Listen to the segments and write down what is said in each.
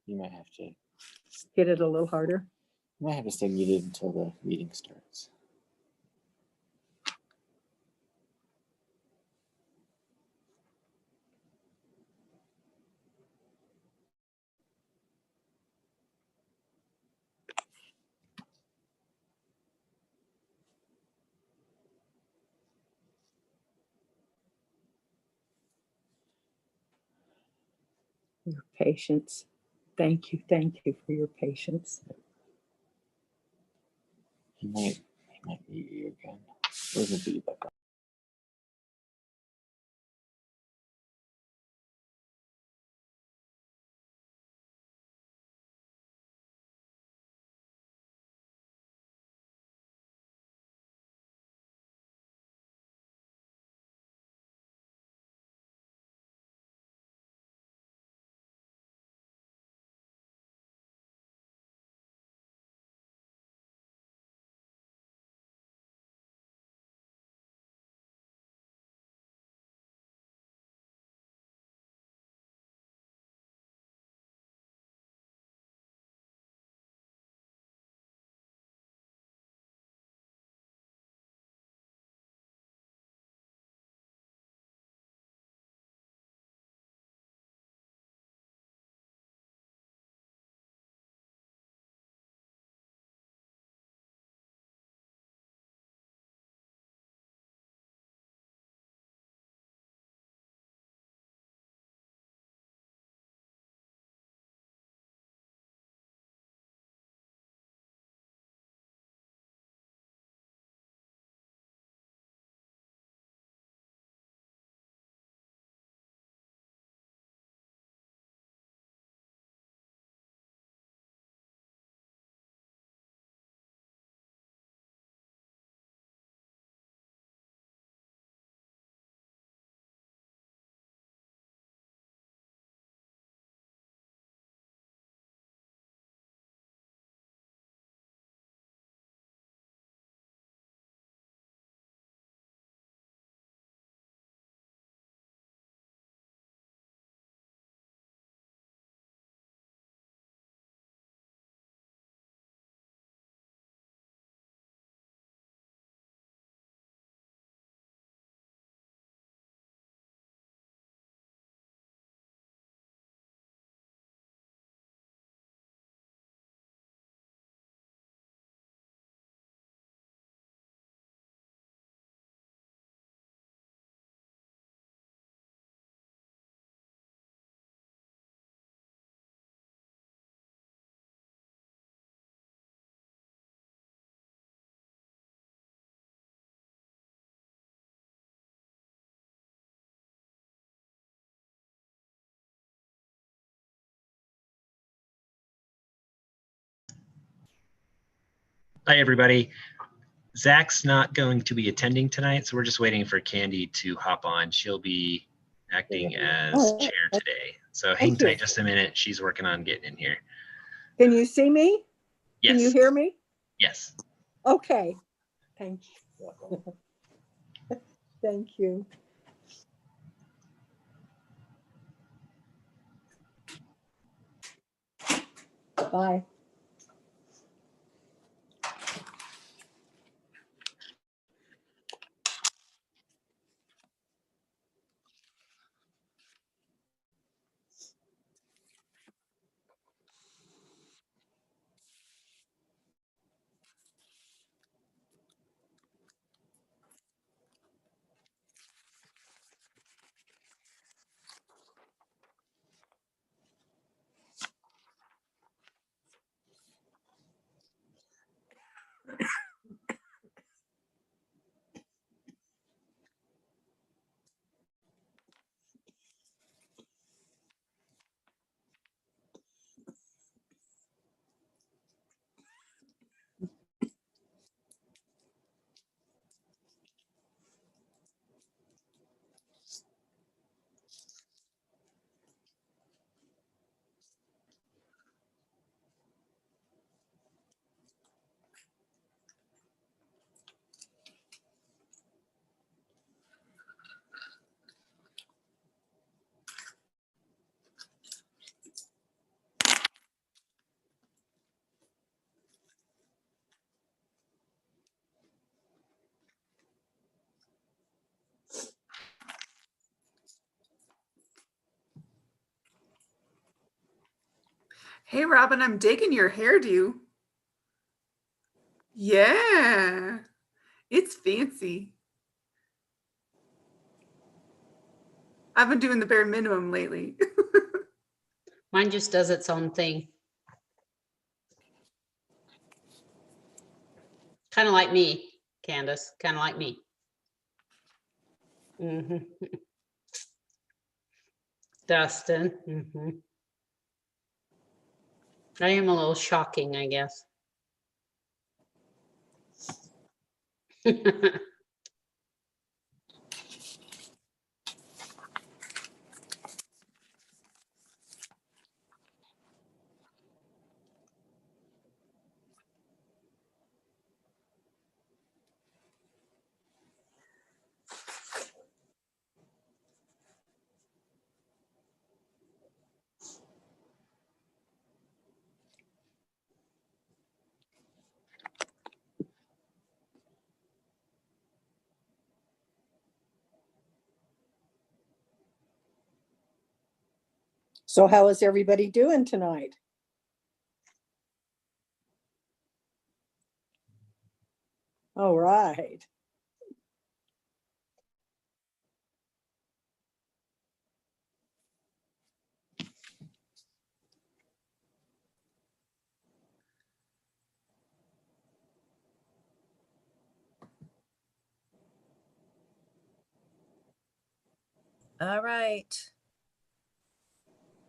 You might have to hit it a little harder. You might have to stay muted until the meeting starts. Your patience. Thank you for your patience. He might mute you again. There's a feedback. Hi, everybody. Zach's not going to be attending tonight, so we're just waiting for Candy to hop on. She'll be acting as chair today. So hang tight just a minute. She's working on getting in here. Can you see me? Yes. Can you hear me? Yes. Okay. Thank you. Thank you. Bye. Hey, Robin, I'm digging your hairdo. Yeah, it's fancy. I've been doing the bare minimum lately. Mine just does its own thing. Kind of like me, Candace, kind of like me. Mhm. Dustin. I am a little shocking, I guess. So how is everybody doing tonight? All right. All right.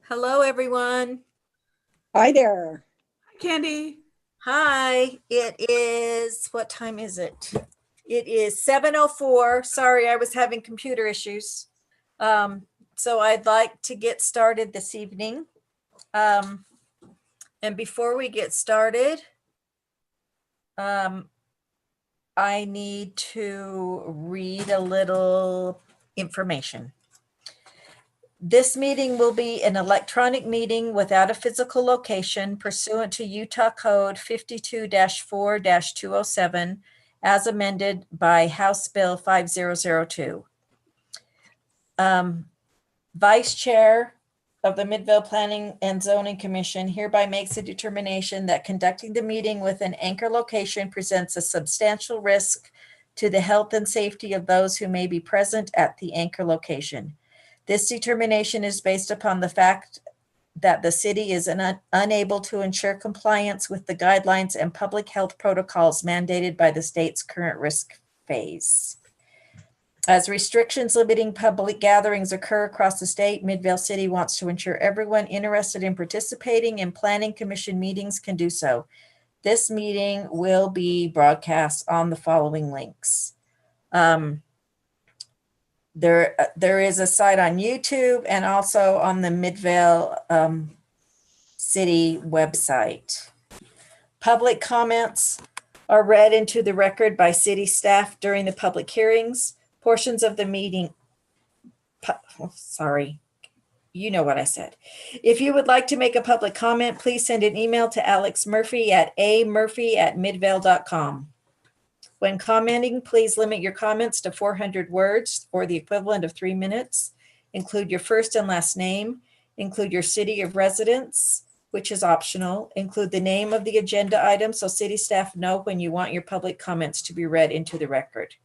Hello, everyone. Hi there. Hi, Candy. Hi, it is, what time is it? It is 7:04. Sorry, I was having computer issues. So I'd like to get started this evening. And before we get started, I need to read a little information. This meeting will be an electronic meeting without a physical location pursuant to Utah Code 52-4-207 as amended by House Bill 5002. Vice Chair of the Midvale Planning and Zoning Commission hereby makes a determination that conducting the meeting with an anchor location presents a substantial risk to the health and safety of those who may be present at the anchor location. This determination is based upon the fact that the city is unable to ensure compliance with the guidelines and public health protocols mandated by the state's current risk phase. As restrictions limiting public gatherings occur across the state, Midvale City wants to ensure everyone interested in participating in planning commission meetings can do so. This meeting will be broadcast on the following links. There is a site on YouTube and also on the Midvale City website. Public comments are read into the record by city staff during the public hearings. Portions of the meeting, you know what I said. If you would like to make a public comment, please send an email to Alex Murphy at amurphy@midvale.com. When commenting, please limit your comments to 400 words or the equivalent of 3 minutes. Include your first and last name. Include your city of residence, which is optional. Include the name of the agenda item so city staff know when you want your public comments to be read into the record.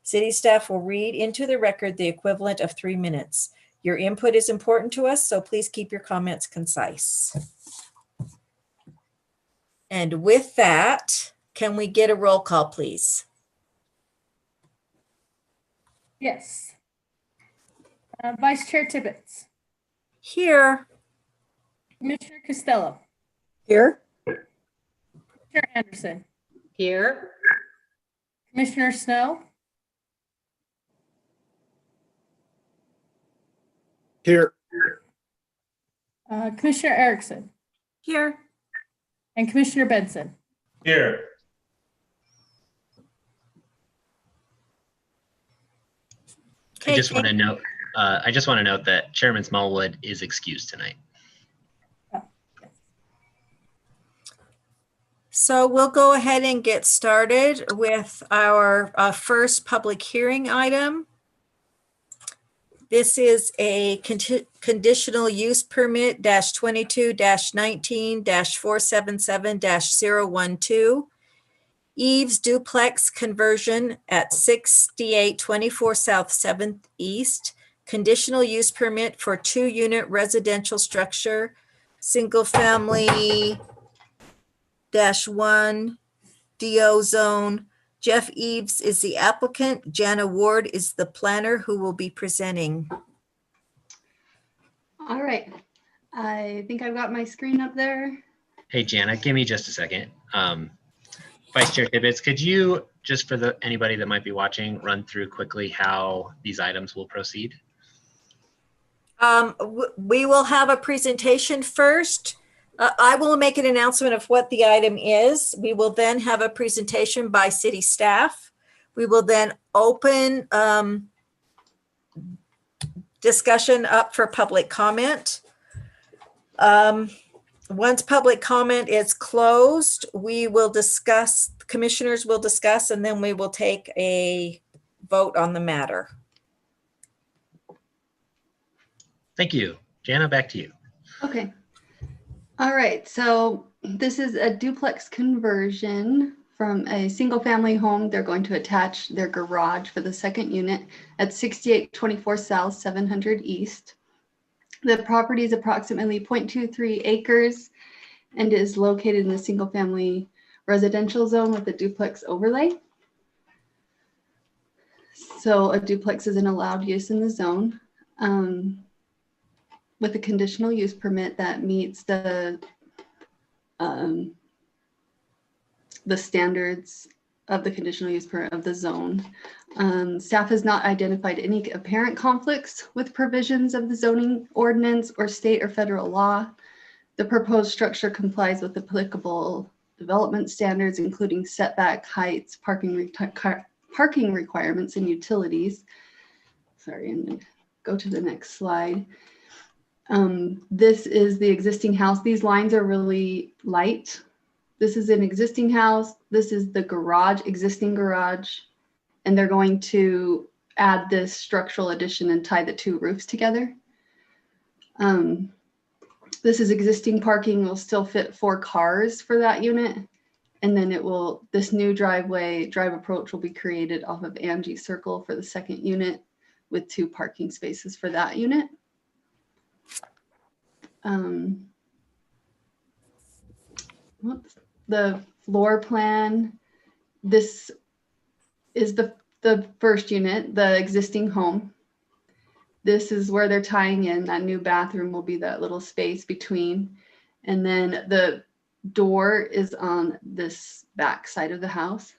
City staff will read into the record the equivalent of 3 minutes. Your input is important to us, so please keep your comments concise. And with that, can we get a roll call, please? Yes. Vice Chair Tibbetts, Here. Commissioner Costello, Here. Commissioner Anderson, Here. Commissioner Snow, Here. Commissioner Erickson, Here. and Commissioner Benson. Here. I just want to note, that Chairman Smallwood is excused tonight. So we'll go ahead and get started with our first public hearing item. This is a conditional use permit -22-19-477-012. Eves duplex conversion at 6824 South 7th East. Conditional use permit for 2-unit residential structure, single family -1 DO zone. Jeff Eves is the applicant. Jana Ward is the planner who will be presenting. All right. I think I've got my screen up there. Hey, Jana, give me just a second. Vice Chair Tibbetts, could you, just for anybody that might be watching, run through quickly how these items will proceed? We will have a presentation first. I will make an announcement of what the item is. We will then have a presentation by city staff. We will then open discussion up for public comment. Once public comment is closed, we will discuss, commissioners will discuss, and then we will take a vote on the matter. Thank you. Jana, back to you. Okay. All right. So this is a duplex conversion from a single family home. They're going to attach their garage for the second unit at 6824 South 700 East. The property is approximately 0.23 acres and is located in the single family residential zone with a duplex overlay. So a duplex is an allowed use in the zone with a conditional use permit that meets the standards of the conditional use permit of the zone. Staff has not identified any apparent conflicts with provisions of the zoning ordinance or state or federal law. The proposed structure complies with applicable development standards, including setback heights, parking requirements, and utilities. Sorry, I'm going to go to the next slide. This is the existing house. These lines are really light. This is an existing house. This is the garage, existing garage. And they're going to add this structural addition and tie the two roofs together. This is existing parking, will still fit 4 cars for that unit. And then this new drive approach will be created off of Angie Circle for the second unit with 2 parking spaces for that unit. The floor plan, this is the first unit, the existing home. This is where they're tying in. That new bathroom will be that little space between. And then the door is on this back side of the house.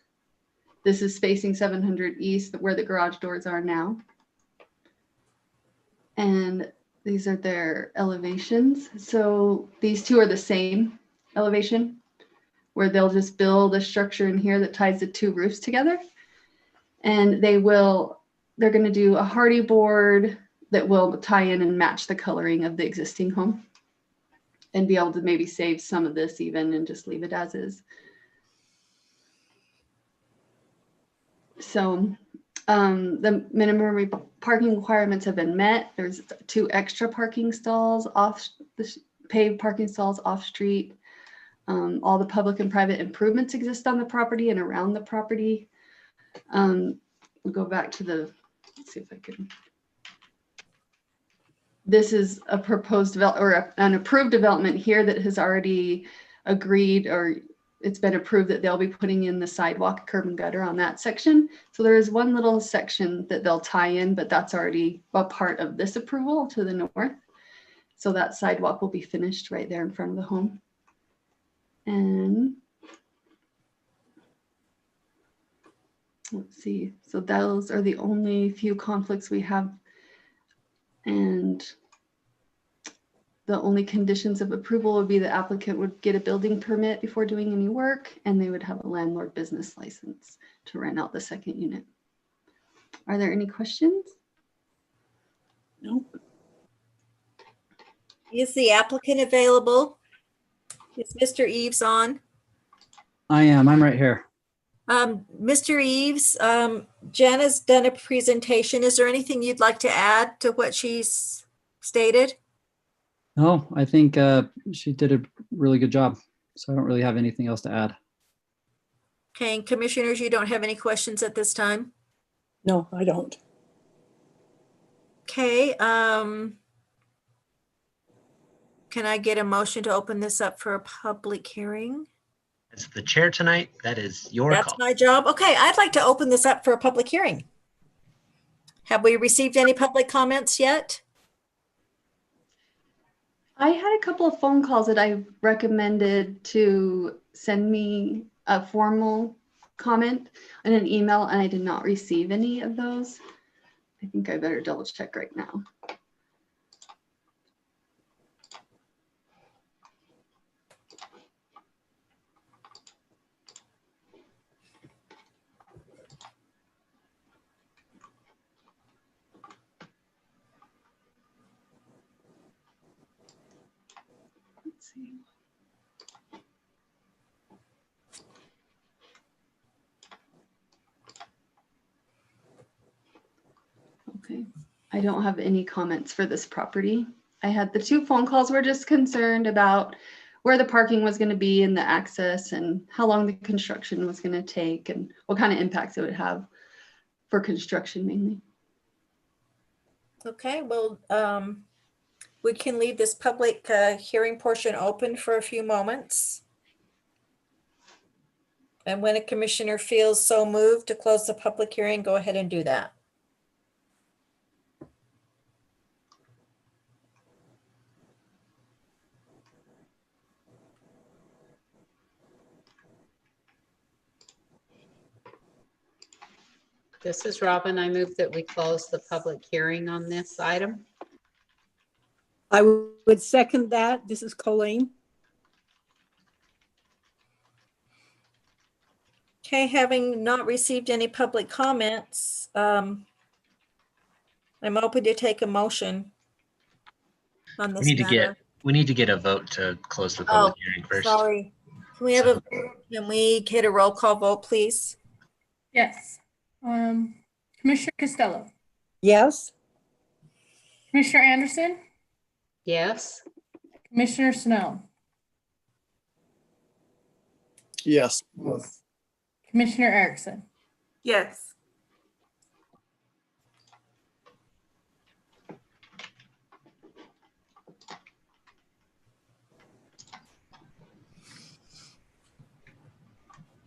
This is facing 700 East, where the garage doors are now. And these are their elevations. So these two are the same elevation, where they'll just build a structure in here that ties the 2 roofs together. And they're going to do a hardy board that will tie in and match the coloring of the existing home and be able to maybe save some of this even and just leave it as is. So the minimum parking requirements have been met. There's 2 extra parking stalls off the paved parking stalls off street. All the public and private improvements exist on the property and around the property. We'll go back to let's see if I can. This is a proposed an approved development here that has already agreed, or it's been approved that they'll be putting in the sidewalk, curb and gutter on that section. So there is one little section that they'll tie in, but that's already a part of this approval to the north. So that sidewalk will be finished right there in front of the home. And let's see, so those are the only few conflicts we have. And the only conditions of approval would be the applicant would get a building permit before doing any work, and they would have a landlord business license to rent out the second unit. Are there any questions? Nope. Is the applicant available? Is Mr. Eves on? I am. I'm right here. Mr. Eves, Jana's done a presentation. Is there anything you'd like to add to what she's stated? No, I think she did a really good job. So I don't really have anything else to add. Okay, and commissioners, you don't have any questions at this time? No, I don't. Okay, can I get a motion to open this up for a public hearing? As the chair tonight, that is your That's call. my job. Okay, I'd like to open this up for a public hearing. Have we received any public comments yet? I had a couple of phone calls that I recommended to send me a formal comment in an email, and I did not receive any of those. I think I better double check right now. Let's see. Okay, I don't have any comments for this property. I had the 2 phone calls were just concerned about where the parking was going to be and the access and how long the construction was going to take and what kind of impacts it would have for construction mainly. Okay, well, we can leave this public hearing portion open for a few moments. And when a commissioner feels so moved to close the public hearing, go ahead and do that. This is Robin. I move that we close the public hearing on this item. I would second that. This is Colleen. Okay, having not received any public comments, I'm open to take a motion on this matter. We need to get a vote to close the public hearing first. Sorry. Can we have can we get a roll call vote, please? Yes. Commissioner Costello, Yes. Commissioner Anderson, Yes. Commissioner Snow, Yes. Commissioner Erickson. Yes.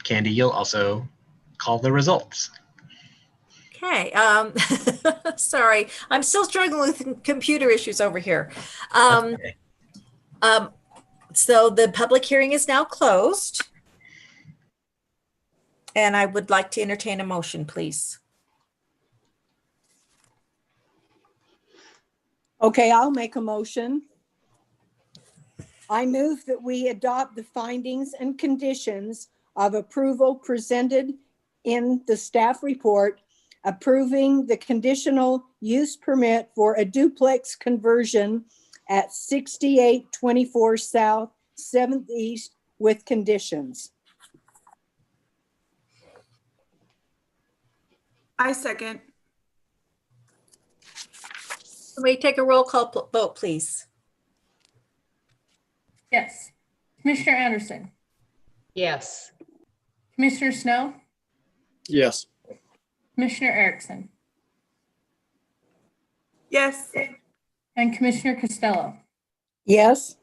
Candy, you'll also call the results. Okay, sorry, I'm still struggling with computer issues over here. That's okay. So the public hearing is now closed. And I would like to entertain a motion, please. Okay, I'll make a motion. I move that we adopt the findings and conditions of approval presented in the staff report approving the conditional use permit for a duplex conversion at 6824 South 7th East with conditions. I second. Can we take a roll call vote, please? Yes. Commissioner Anderson, Yes. Commissioner Snow, Yes. Commissioner Erickson, Yes. and Commissioner Costello. Yes.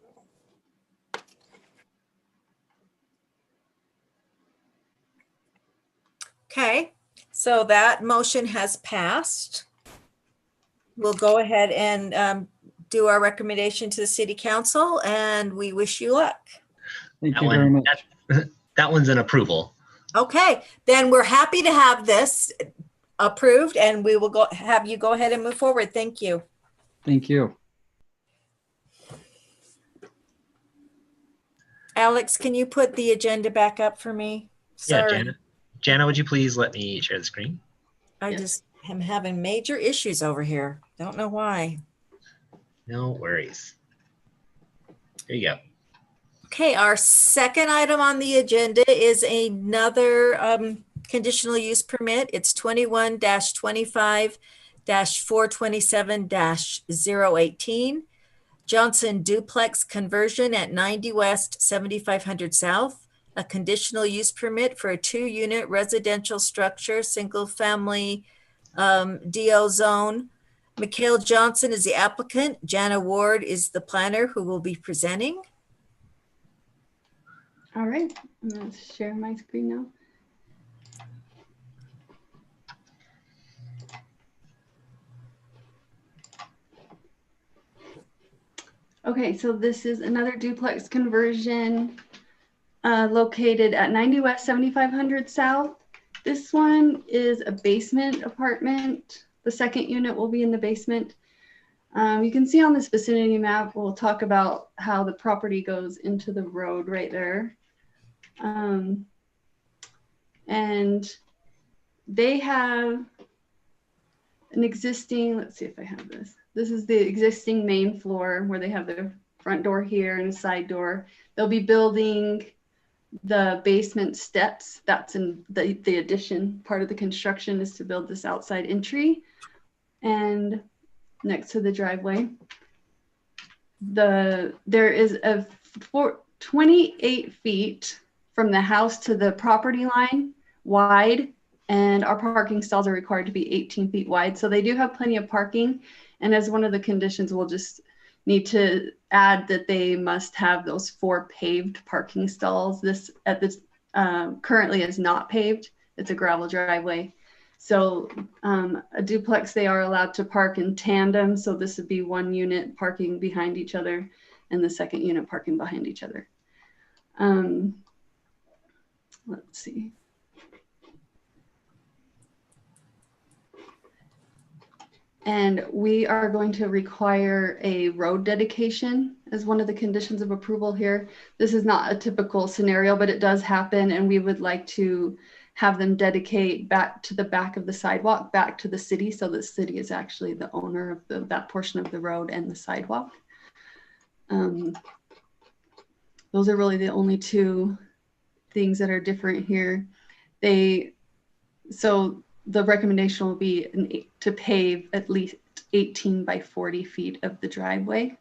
Okay, so that motion has passed. We'll go ahead and do our recommendation to the city council, and we wish you luck. Thank That you very one, much. that one's an approval. Okay, then we're happy to have this approved, and we will have you go ahead and move forward. Thank you. Thank you. Alex, can you put the agenda back up for me? Yeah, Sorry, Jana. Jana, would you please let me share the screen? I Yes. just am having major issues over here. Don't know why. No worries. There you go. Okay, our second item on the agenda is another conditional use permit. It's 21-25-427-018. Johnson duplex conversion at 90 West, 7500 South. A conditional use permit for a 2-unit residential structure, single family DO zone. Mikhail Johnson is the applicant. Jana Ward is the planner who will be presenting. All right, I'm going to share my screen now. Okay, so this is another duplex conversion located at 90 West, 7500 South. This one is a basement apartment. The second unit will be in the basement. You can see on this vicinity map, we'll talk about how the property goes into the road right there. And they have an existing, let's see if I have this. This is the existing main floor where they have their front door here and a side door. They'll be building the basement steps. That's in the addition. Part of the construction is to build this outside entry and next to the driveway. There is a 28 feet from the house to the property line wide, and our parking stalls are required to be 18 feet wide. So they do have plenty of parking. And as one of the conditions, we'll just need to add that they must have those 4 paved parking stalls. This currently is not paved. It's a gravel driveway. So a duplex, they are allowed to park in tandem. So this would be 1 unit parking behind each other and the second unit parking behind each other. Let's see. And we are going to require a road dedication as one of the conditions of approval here. This is not a typical scenario, but it does happen. And we would like to have them dedicate back to the back of the sidewalk, back to the city. So the city is actually the owner of that portion of the road and the sidewalk. Those are really the only 2 things that are different here. So the recommendation will be to pave at least 18 by 40 feet of the driveway.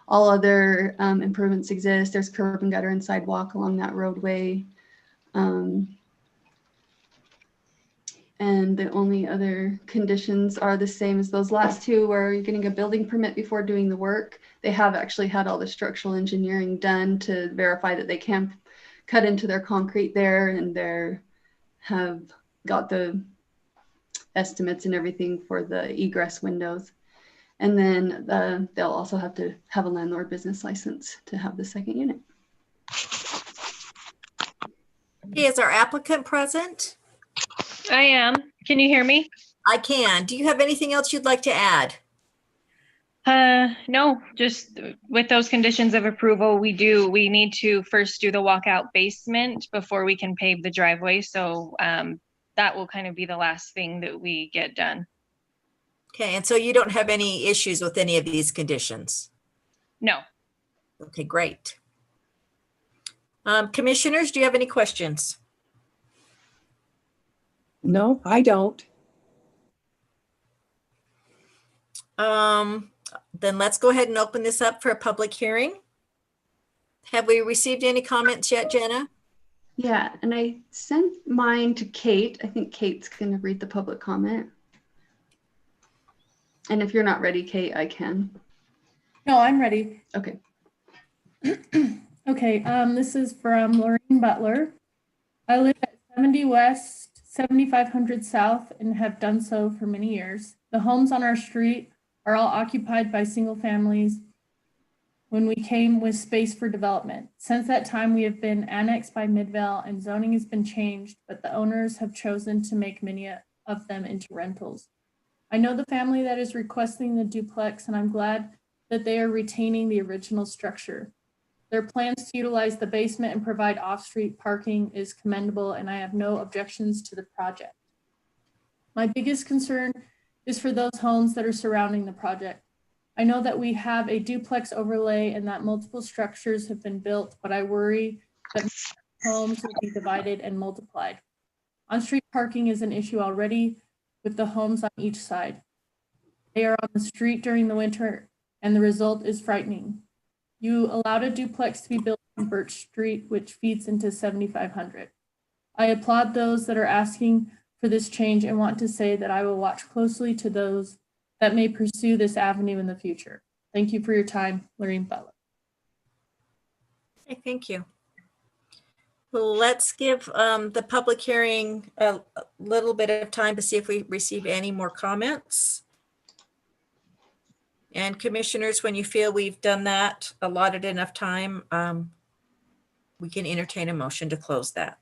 All other improvements exist. There's curb and gutter and sidewalk along that roadway. And the only other conditions are the same as those last 2, where you're getting a building permit before doing the work. They have actually had all the structural engineering done to verify that they can cut into their concrete there, and have got the estimates and everything for the egress windows. And then they'll also have to have a landlord business license to have the second unit. Okay, is our applicant present? I am. Can you hear me? I can. Do you have anything else you'd like to add? No, just with those conditions of approval, we need to first do the walkout basement before we can pave the driveway. So that will kind of be the last thing that we get done. Okay, and so you don't have any issues with any of these conditions? No. Okay, great. Commissioners, do you have any questions? No, I don't. Then let's go ahead and open this up for a public hearing. Have we received any comments yet, Jenna? Yeah, and I sent mine to Kate. I think Kate's going to read the public comment. And if you're not ready, Kate, I can. No, I'm ready. Okay. Okay, this is from Lorraine Butler. I live at 70 West, 7500 South, and have done so for many years. The homes on our street are all occupied by single families when we came with space for development. Since that time, we have been annexed by Midvale and zoning has been changed, but the owners have chosen to make many of them into rentals. I know the family that is requesting the duplex, and I'm glad that they are retaining the original structure. Their plans to utilize the basement and provide off-street parking is commendable, and I have no objections to the project. My biggest concern is for those homes that are surrounding the project. I know that we have a duplex overlay and that multiple structures have been built, but I worry that homes will be divided and multiplied. On-street parking is an issue already with the homes on each side. They are on the street during the winter and the result is frightening. You allowed a duplex to be built on Birch Street, which feeds into 7500. I applaud those that are asking for this change and want to say that I will watch closely to those that may pursue this avenue in the future. Thank you for your time, Lorraine Butler. Okay, thank you. Well, let's give the public hearing a little bit of time to see if we receive any more comments. And commissioners, when you feel we've done that, allotted enough time, we can entertain a motion to close that.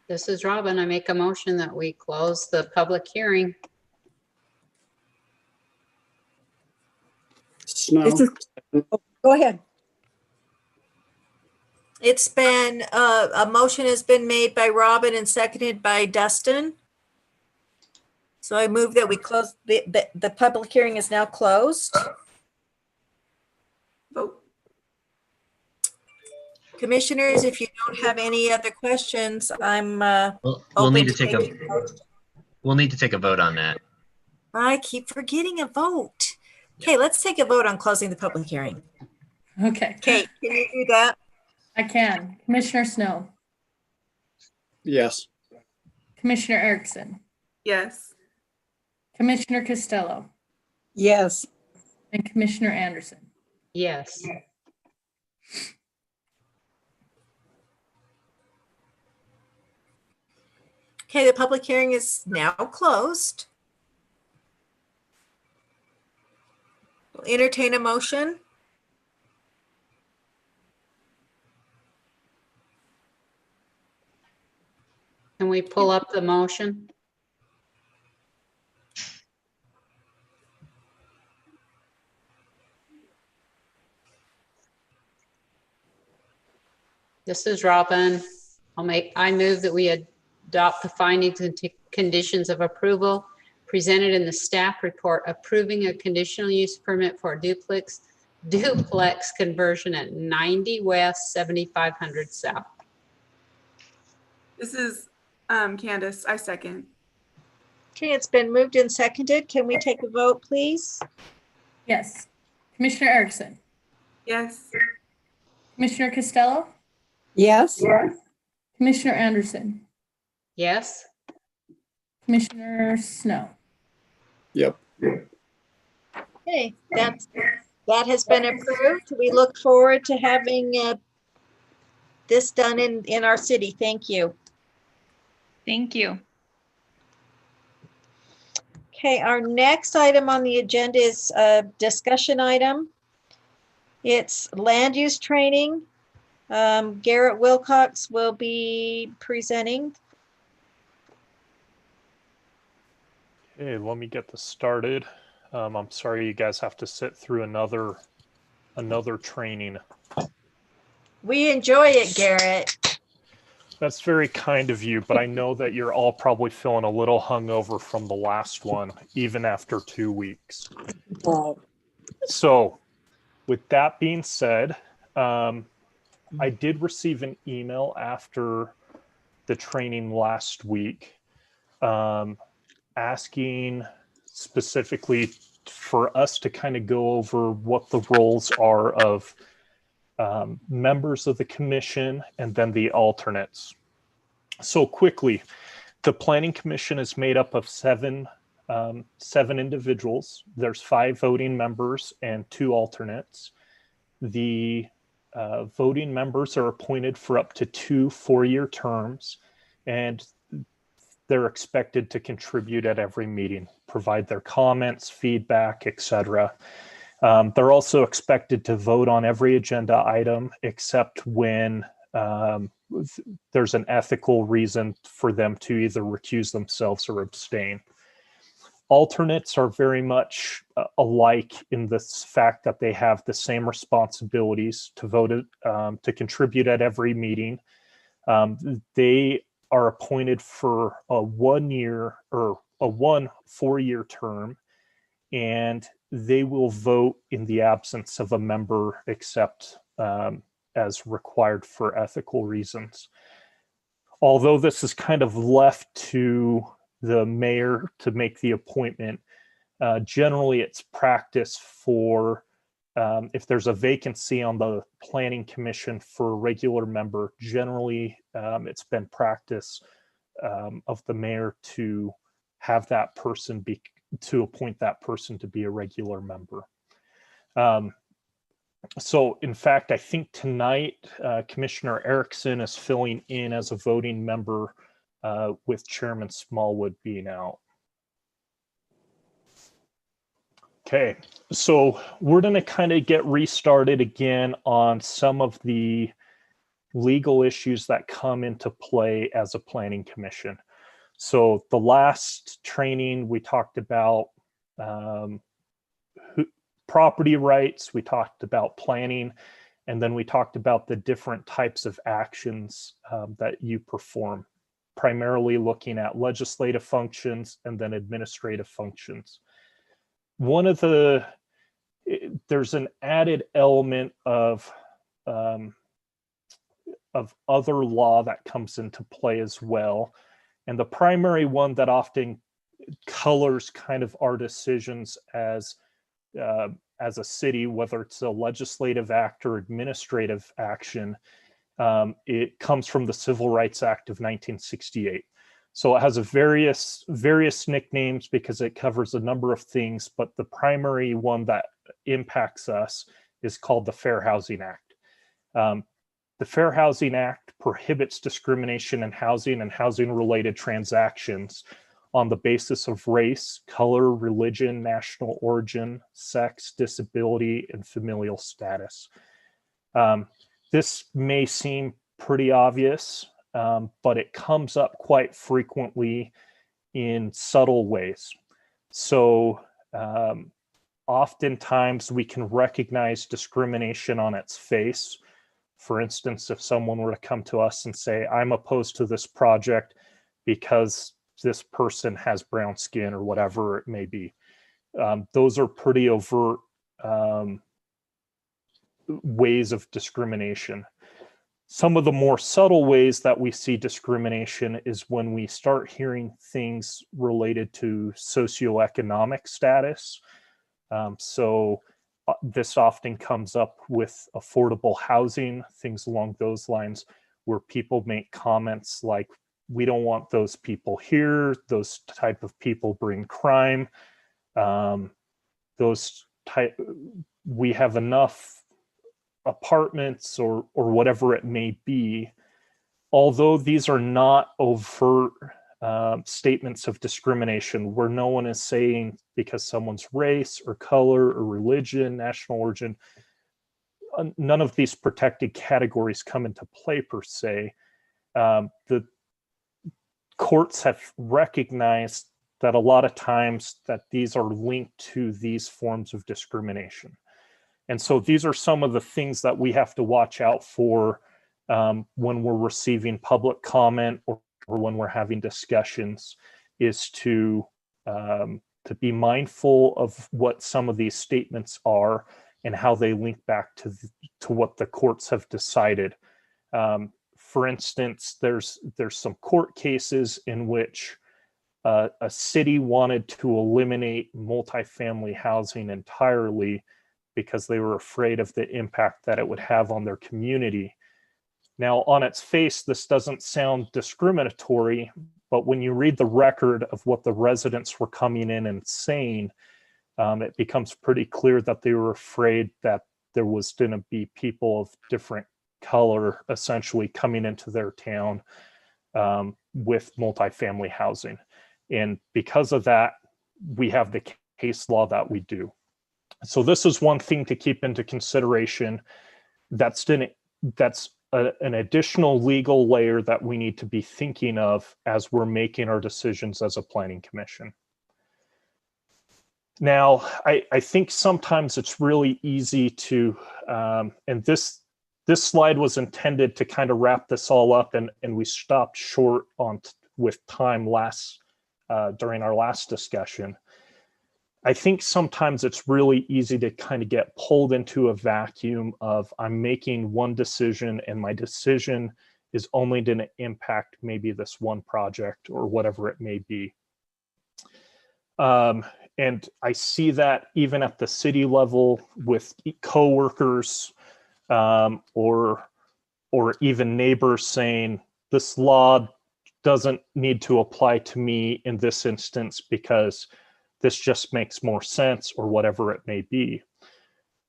This is Robin. I make a motion that we close the public hearing. This is- Go ahead. It's been, a motion has been made by Robin and seconded by Dustin. So I move that we close, the public hearing is now closed. Vote. Commissioners, if you don't have any other questions, I'm We'll need to open take a making- we'll need to take a vote on that. I keep forgetting a vote. Okay, let's take a vote on closing the public hearing. Okay, Kate, can you do that? I can. Commissioner Snow, Yes. Commissioner Erickson, Yes. Commissioner Costello, Yes. and Commissioner Anderson. Yes. Okay, the public hearing is now closed. We'll entertain a motion. Can we pull up the motion? This is Robin. I move that we adopt the findings and conditions of approval presented in the staff report approving a conditional use permit for a duplex conversion at 90 West, 7500 South. This is Candace. I second. Okay, it's been moved and seconded. Can we take a vote, please? Yes. Commissioner Erickson, Yes. Commissioner Costello, Yes. Commissioner Anderson, Yes. Commissioner Snow. Yep. Okay, that has been approved. We look forward to having this done in our city. Thank you. Thank you. Okay, our next item on the agenda is a discussion item. It's land use training. Garrett Wilcox will be presenting. Okay, let me get this started. I'm sorry you guys have to sit through another training. We enjoy it, Garrett. That's very kind of you, but I know that you're all probably feeling a little hungover from the last one, even after 2 weeks. So, with that being said, I did receive an email after the training last week asking specifically for us to kind of go over what the roles are of members of the commission and then the alternates. So quickly, the planning commission is made up of seven individuals. There's 5 voting members and 2 alternates. The voting members are appointed for up to 2 4-year terms, and they're expected to contribute at every meeting, provide their comments, feedback, etc. They're also expected to vote on every agenda item except when there's an ethical reason for them to either recuse themselves or abstain. Alternates are very much alike in the fact that they have the same responsibilities to vote, to contribute at every meeting. They are appointed for a 1 year or a 4-year term, and they will vote in the absence of a member except as required for ethical reasons. Although this is kind of left to the mayor to make the appointment, generally it's practice for if there's a vacancy on the planning commission for a regular member, generally it's been practice of the mayor to have that person to appoint that person to be a regular member. So in fact, I think tonight Commissioner Erickson is filling in as a voting member with Chairman Smallwood being out. Okay, so we're going to kind of get restarted again on some of the legal issues that come into play as a planning commission. So the last training we talked about property rights, we talked about planning, and then we talked about the different types of actions that you perform, primarily looking at legislative functions and then administrative functions. There's an added element of other law that comes into play as well. And the primary one that often colors kind of our decisions as a city, whether it's a legislative act or administrative action, it comes from the Civil Rights Act of 1968. So it has various nicknames because it covers a number of things, but the primary one that impacts us is called the Fair Housing Act. The Fair Housing Act prohibits discrimination in housing and housing-related transactions on the basis of race, color, religion, national origin, sex, disability, and familial status. This may seem pretty obvious, but it comes up quite frequently in subtle ways. So oftentimes we can recognize discrimination on its face. For instance, if someone were to come to us and say, I'm opposed to this project because this person has brown skin or whatever it may be. Those are pretty overt ways of discrimination. Some of the more subtle ways that we see discrimination is when we start hearing things related to socioeconomic status. This often comes up with affordable housing, things along those lines, where people make comments like, we don't want those people here, those type of people bring crime, we have enough apartments or whatever it may be. Although these are not overt statements of discrimination, where no one is saying because someone's race or color or religion, national origin, none of these protected categories come into play per se. The courts have recognized that a lot of times that these are linked to these forms of discrimination. And so these are some of the things that we have to watch out for when we're receiving public comment or when we're having discussions, is to be mindful of what some of these statements are and how they link back to what the courts have decided. For instance, there's some court cases in which a city wanted to eliminate multifamily housing entirely because they were afraid of the impact that it would have on their community. Now, on its face, this doesn't sound discriminatory, but when you read the record of what the residents were coming in and saying, it becomes pretty clear that they were afraid that there was going to be people of different color essentially coming into their town with multifamily housing. And because of that, we have the case law that we do. So this is one thing to keep into consideration. That's an additional legal layer that we need to be thinking of as we're making our decisions as a planning commission. Now, I think sometimes it's really easy to, and this slide was intended to kind of wrap this all up, and we stopped short with time during our last discussion. I think sometimes it's really easy to kind of get pulled into a vacuum of I'm making one decision and my decision is only going to impact maybe this one project or whatever it may be. And I see that even at the city level with coworkers or even neighbors saying this law doesn't need to apply to me in this instance because this just makes more sense or whatever it may be.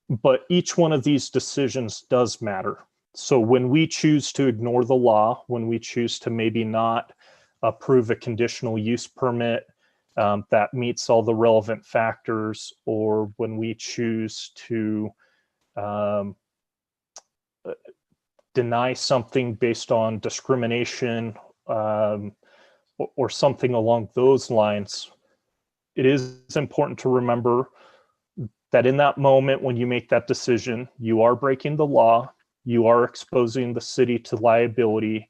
But each one of these decisions does matter. So when we choose to ignore the law, when we choose to maybe not approve a conditional use permit that meets all the relevant factors, or when we choose to deny something based on discrimination or something along those lines, it is important to remember that in that moment when you make that decision, you are breaking the law, you are exposing the city to liability,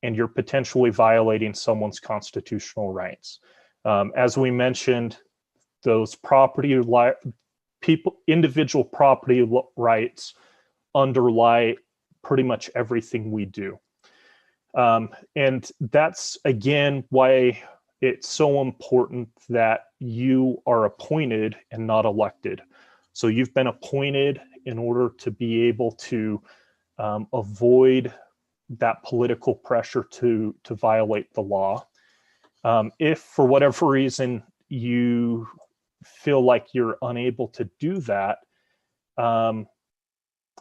and you're potentially violating someone's constitutional rights. As we mentioned, those individual property rights underlie pretty much everything we do. And that's, again, why it's so important that you are appointed and not elected. So you've been appointed in order to be able to avoid that political pressure to violate the law. If for whatever reason you feel like you're unable to do that,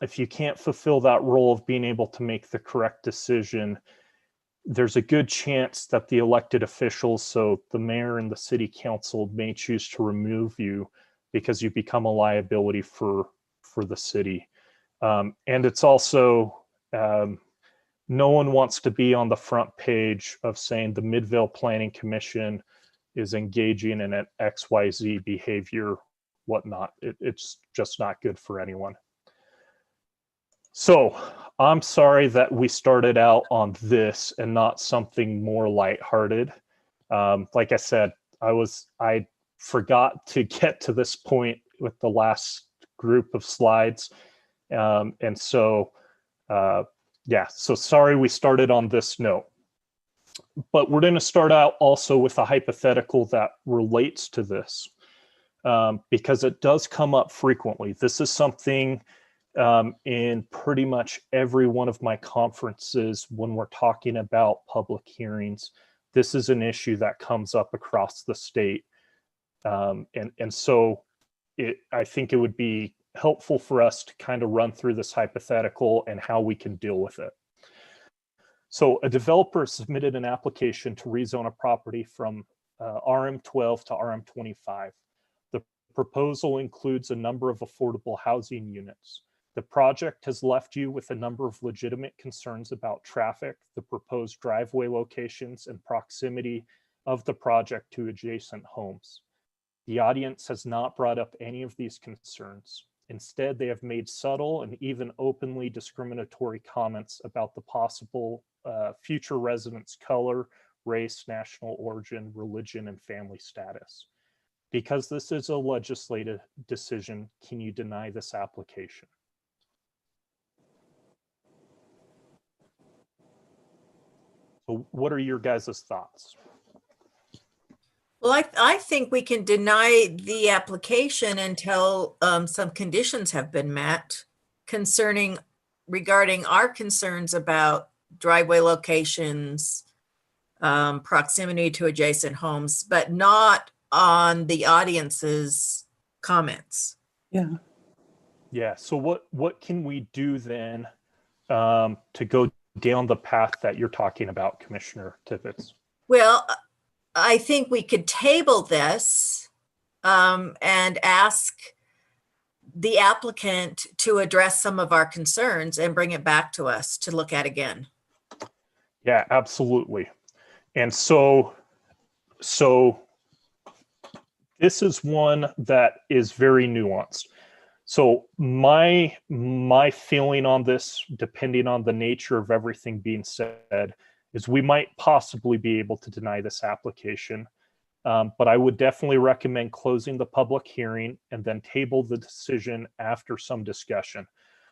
if you can't fulfill that role of being able to make the correct decision, there's a good chance that the elected officials, so the mayor and the city council, may choose to remove you because you become a liability for the city. And it's also, no one wants to be on the front page of saying the Midvale Planning Commission is engaging in an XYZ behavior, whatnot. It's just not good for anyone. So I'm sorry that we started out on this and not something more lighthearted. Like I said, I forgot to get to this point with the last group of slides. And so, yeah, so sorry we started on this note. But we're going to start out also with a hypothetical that relates to this, because it does come up frequently. This is something in pretty much every one of my conferences when we're talking about public hearings. This is an issue that comes up across the state. And so I think it would be helpful for us to kind of run through this hypothetical and how we can deal with it. So a developer submitted an application to rezone a property from RM12 to RM25. The proposal includes a number of affordable housing units. The project has left you with a number of legitimate concerns about traffic, the proposed driveway locations, and proximity of the project to adjacent homes. The audience has not brought up any of these concerns. Instead, they have made subtle and even openly discriminatory comments about the possible future residents' color, race, national origin, religion, and family status. Because this is a legislative decision, can you deny this application? So what are your guys' thoughts? Well, I think we can deny the application until some conditions have been met regarding our concerns about driveway locations, proximity to adjacent homes, but not on the audience's comments. Yeah. Yeah, so what can we do then to go down the path that you're talking about, Commissioner Tippett? Well, I think we could table this and ask the applicant to address some of our concerns and bring it back to us to look at again. Yeah, absolutely. And so this is one that is very nuanced. So my feeling on this, depending on the nature of everything being said, is we might possibly be able to deny this application. But I would definitely recommend closing the public hearing and then table the decision after some discussion.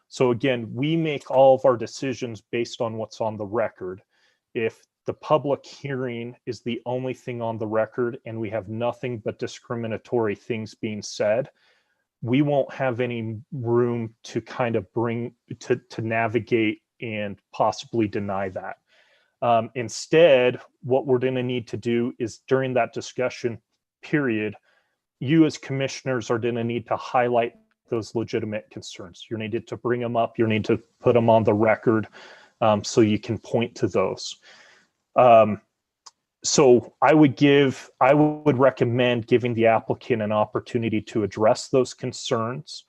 So again, we make all of our decisions based on what's on the record. If the public hearing is the only thing on the record and we have nothing but discriminatory things being said, we won't have any room to kind of bring to navigate and possibly deny that. Instead, what we're going to need to do is during that discussion period, you as commissioners are going to need to highlight those legitimate concerns. You need to bring them up. You need to put them on the record so you can point to those. So I would recommend giving the applicant an opportunity to address those concerns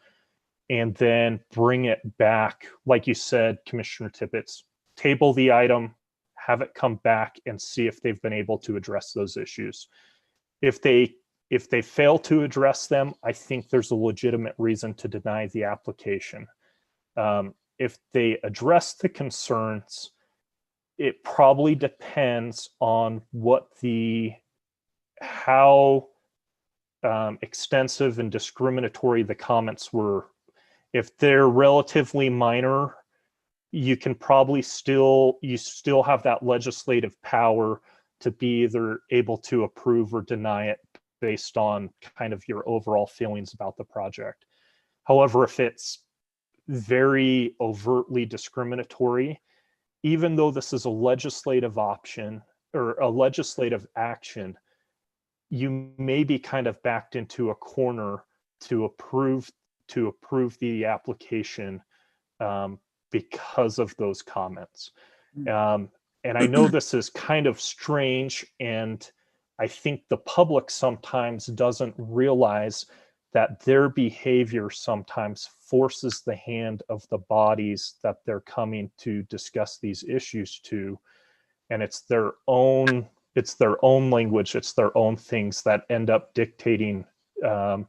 and then bring it back, like you said, Commissioner Tippett, table the item, have it come back and see if they've been able to address those issues. If they fail to address them, I think there's a legitimate reason to deny the application. If they address the concerns, it probably depends on how extensive and discriminatory the comments were. If they're relatively minor, you can probably still have that legislative power to be either able to approve or deny it based on kind of your overall feelings about the project. However, if it's very overtly discriminatory, even though this is a legislative option or a legislative action, you may be kind of backed into a corner to approve the application because of those comments. And I know this is kind of strange, and I think the public sometimes doesn't realize that their behavior sometimes forces the hand of the bodies that they're coming to discuss these issues to, and it's their own language, it's their own things that end up dictating that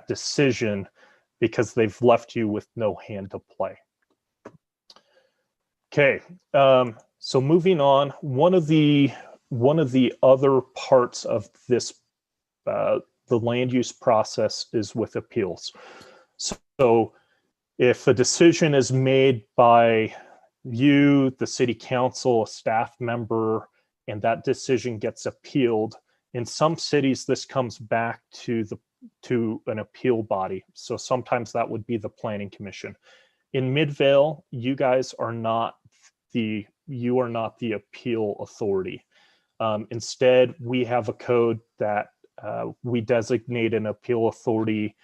decision because they've left you with no hand to play. Okay, so moving on, one of the other parts of this the land use process is with appeals. So if a decision is made by you, the city council, a staff member, and that decision gets appealed, in some cities this comes back to an appeal body. So sometimes that would be the planning commission. In Midvale, you guys are not the appeal authority. Instead, we have a code that we designate an appeal authority,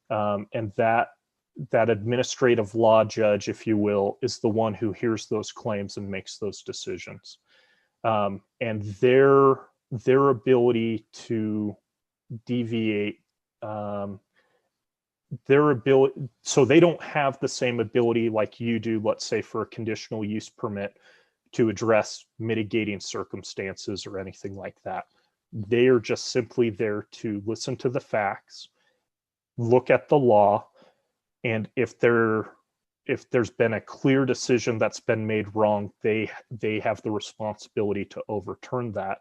and that administrative law judge, if you will, is the one who hears those claims and makes those decisions. And their ability to deviate, so they don't have the same ability like you do, let's say for a conditional use permit, to address mitigating circumstances or anything like that. They are just simply there to listen to the facts, look at the law, and if there's been a clear decision that's been made wrong, they have the responsibility to overturn that.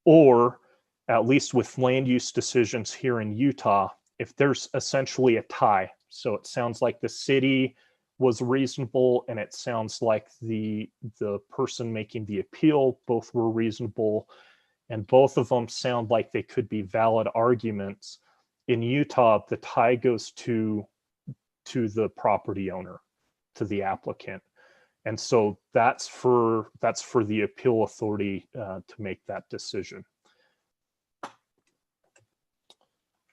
Or at least with land use decisions here in Utah, if there's essentially a tie, so it sounds like the city was reasonable and it sounds like the person making the appeal both were reasonable, and both of them sound like they could be valid arguments. In Utah, the tie goes to the property owner, to the applicant. And so that's for the appeal authority to make that decision.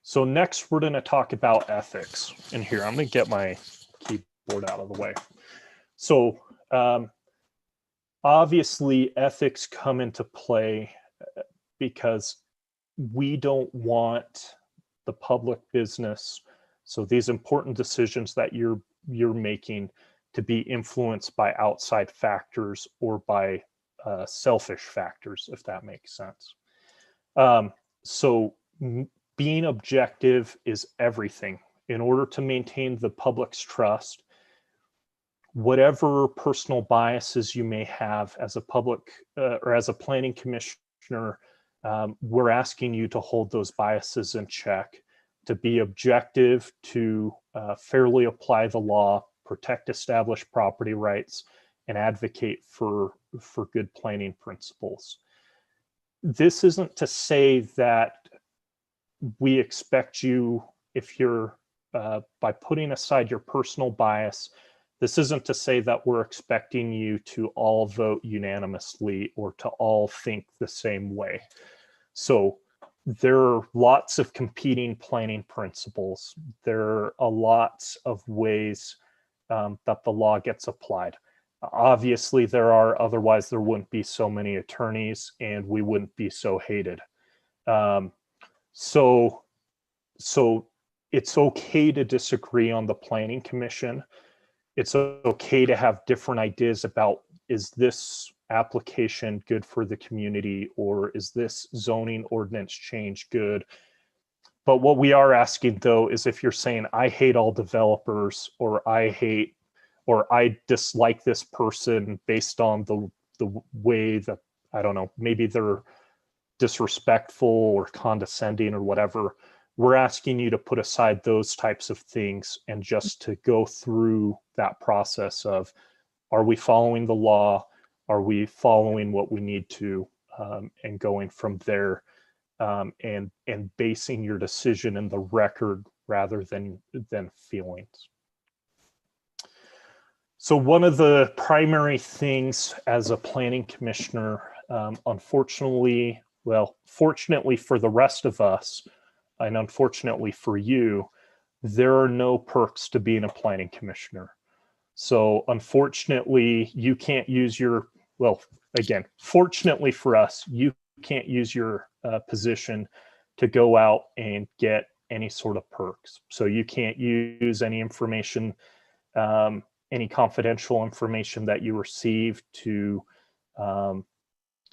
So next we're going to talk about ethics. And here, I'm going to get my keyboard out of the way. So obviously ethics come into play because we don't want the public business So these important decisions that you're making to be influenced by outside factors or by selfish factors, if that makes sense. So being objective is everything. In order to maintain the public's trust, whatever personal biases you may have as a public or as a planning commissioner, we're asking you to hold those biases in check, to be objective, to fairly apply the law, protect established property rights, and advocate for good planning principles. This isn't to say that we expect you, if you're, by putting aside your personal bias, this isn't to say that we're expecting you to all vote unanimously or to all think the same way. So there are lots of competing planning principles. There are lots of ways that the law gets applied. Obviously there are, otherwise there wouldn't be so many attorneys and we wouldn't be so hated. So it's okay to disagree on the planning commission. It's okay to have different ideas about, is this application good for the community, or is this zoning ordinance change good? But what we are asking though is, if you're saying I hate all developers, or I dislike this person based on the way that, I don't know, maybe they're disrespectful or condescending or whatever, we're asking you to put aside those types of things and just to go through that process of, are we following the law? Are we following what we need to? And going from there, and basing your decision in the record rather than feelings. So one of the primary things as a planning commissioner, unfortunately, well, fortunately for the rest of us, and unfortunately for you, there are no perks to being a planning commissioner. So unfortunately, you can't use your, well, again, fortunately for us, you can't use your position to go out and get any sort of perks. So you can't use any information, any confidential information that you receive to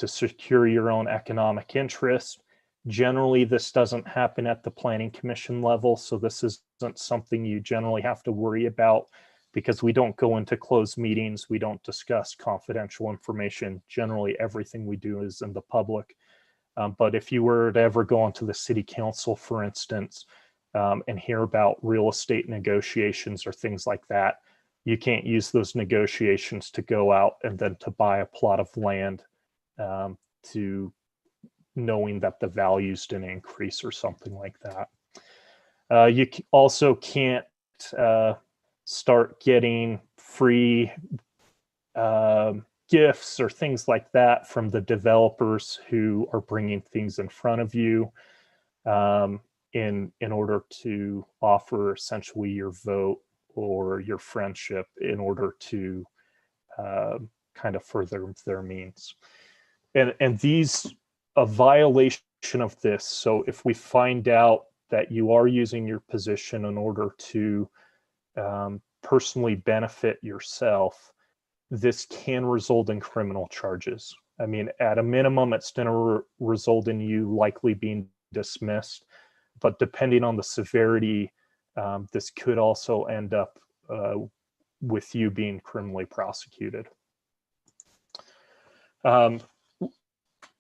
secure your own economic interest. Generally, this doesn't happen at the planning commission level, so this isn't something you generally have to worry about, because we don't go into closed meetings, we don't discuss confidential information. Generally, everything we do is in the public. But if you were to ever go onto the city council, for instance, and hear about real estate negotiations or things like that, you can't use those negotiations to go out and then to buy a plot of land, to knowing that the values didn't increase or something like that. You also can't start getting free gifts or things like that from the developers who are bringing things in front of you, in order to offer essentially your vote or your friendship in order to kind of further their means. And these, a violation of this, so if we find out that you are using your position in order to personally benefit yourself, this can result in criminal charges. I mean, at a minimum, it's going to result in you likely being dismissed, but depending on the severity, this could also end up with you being criminally prosecuted.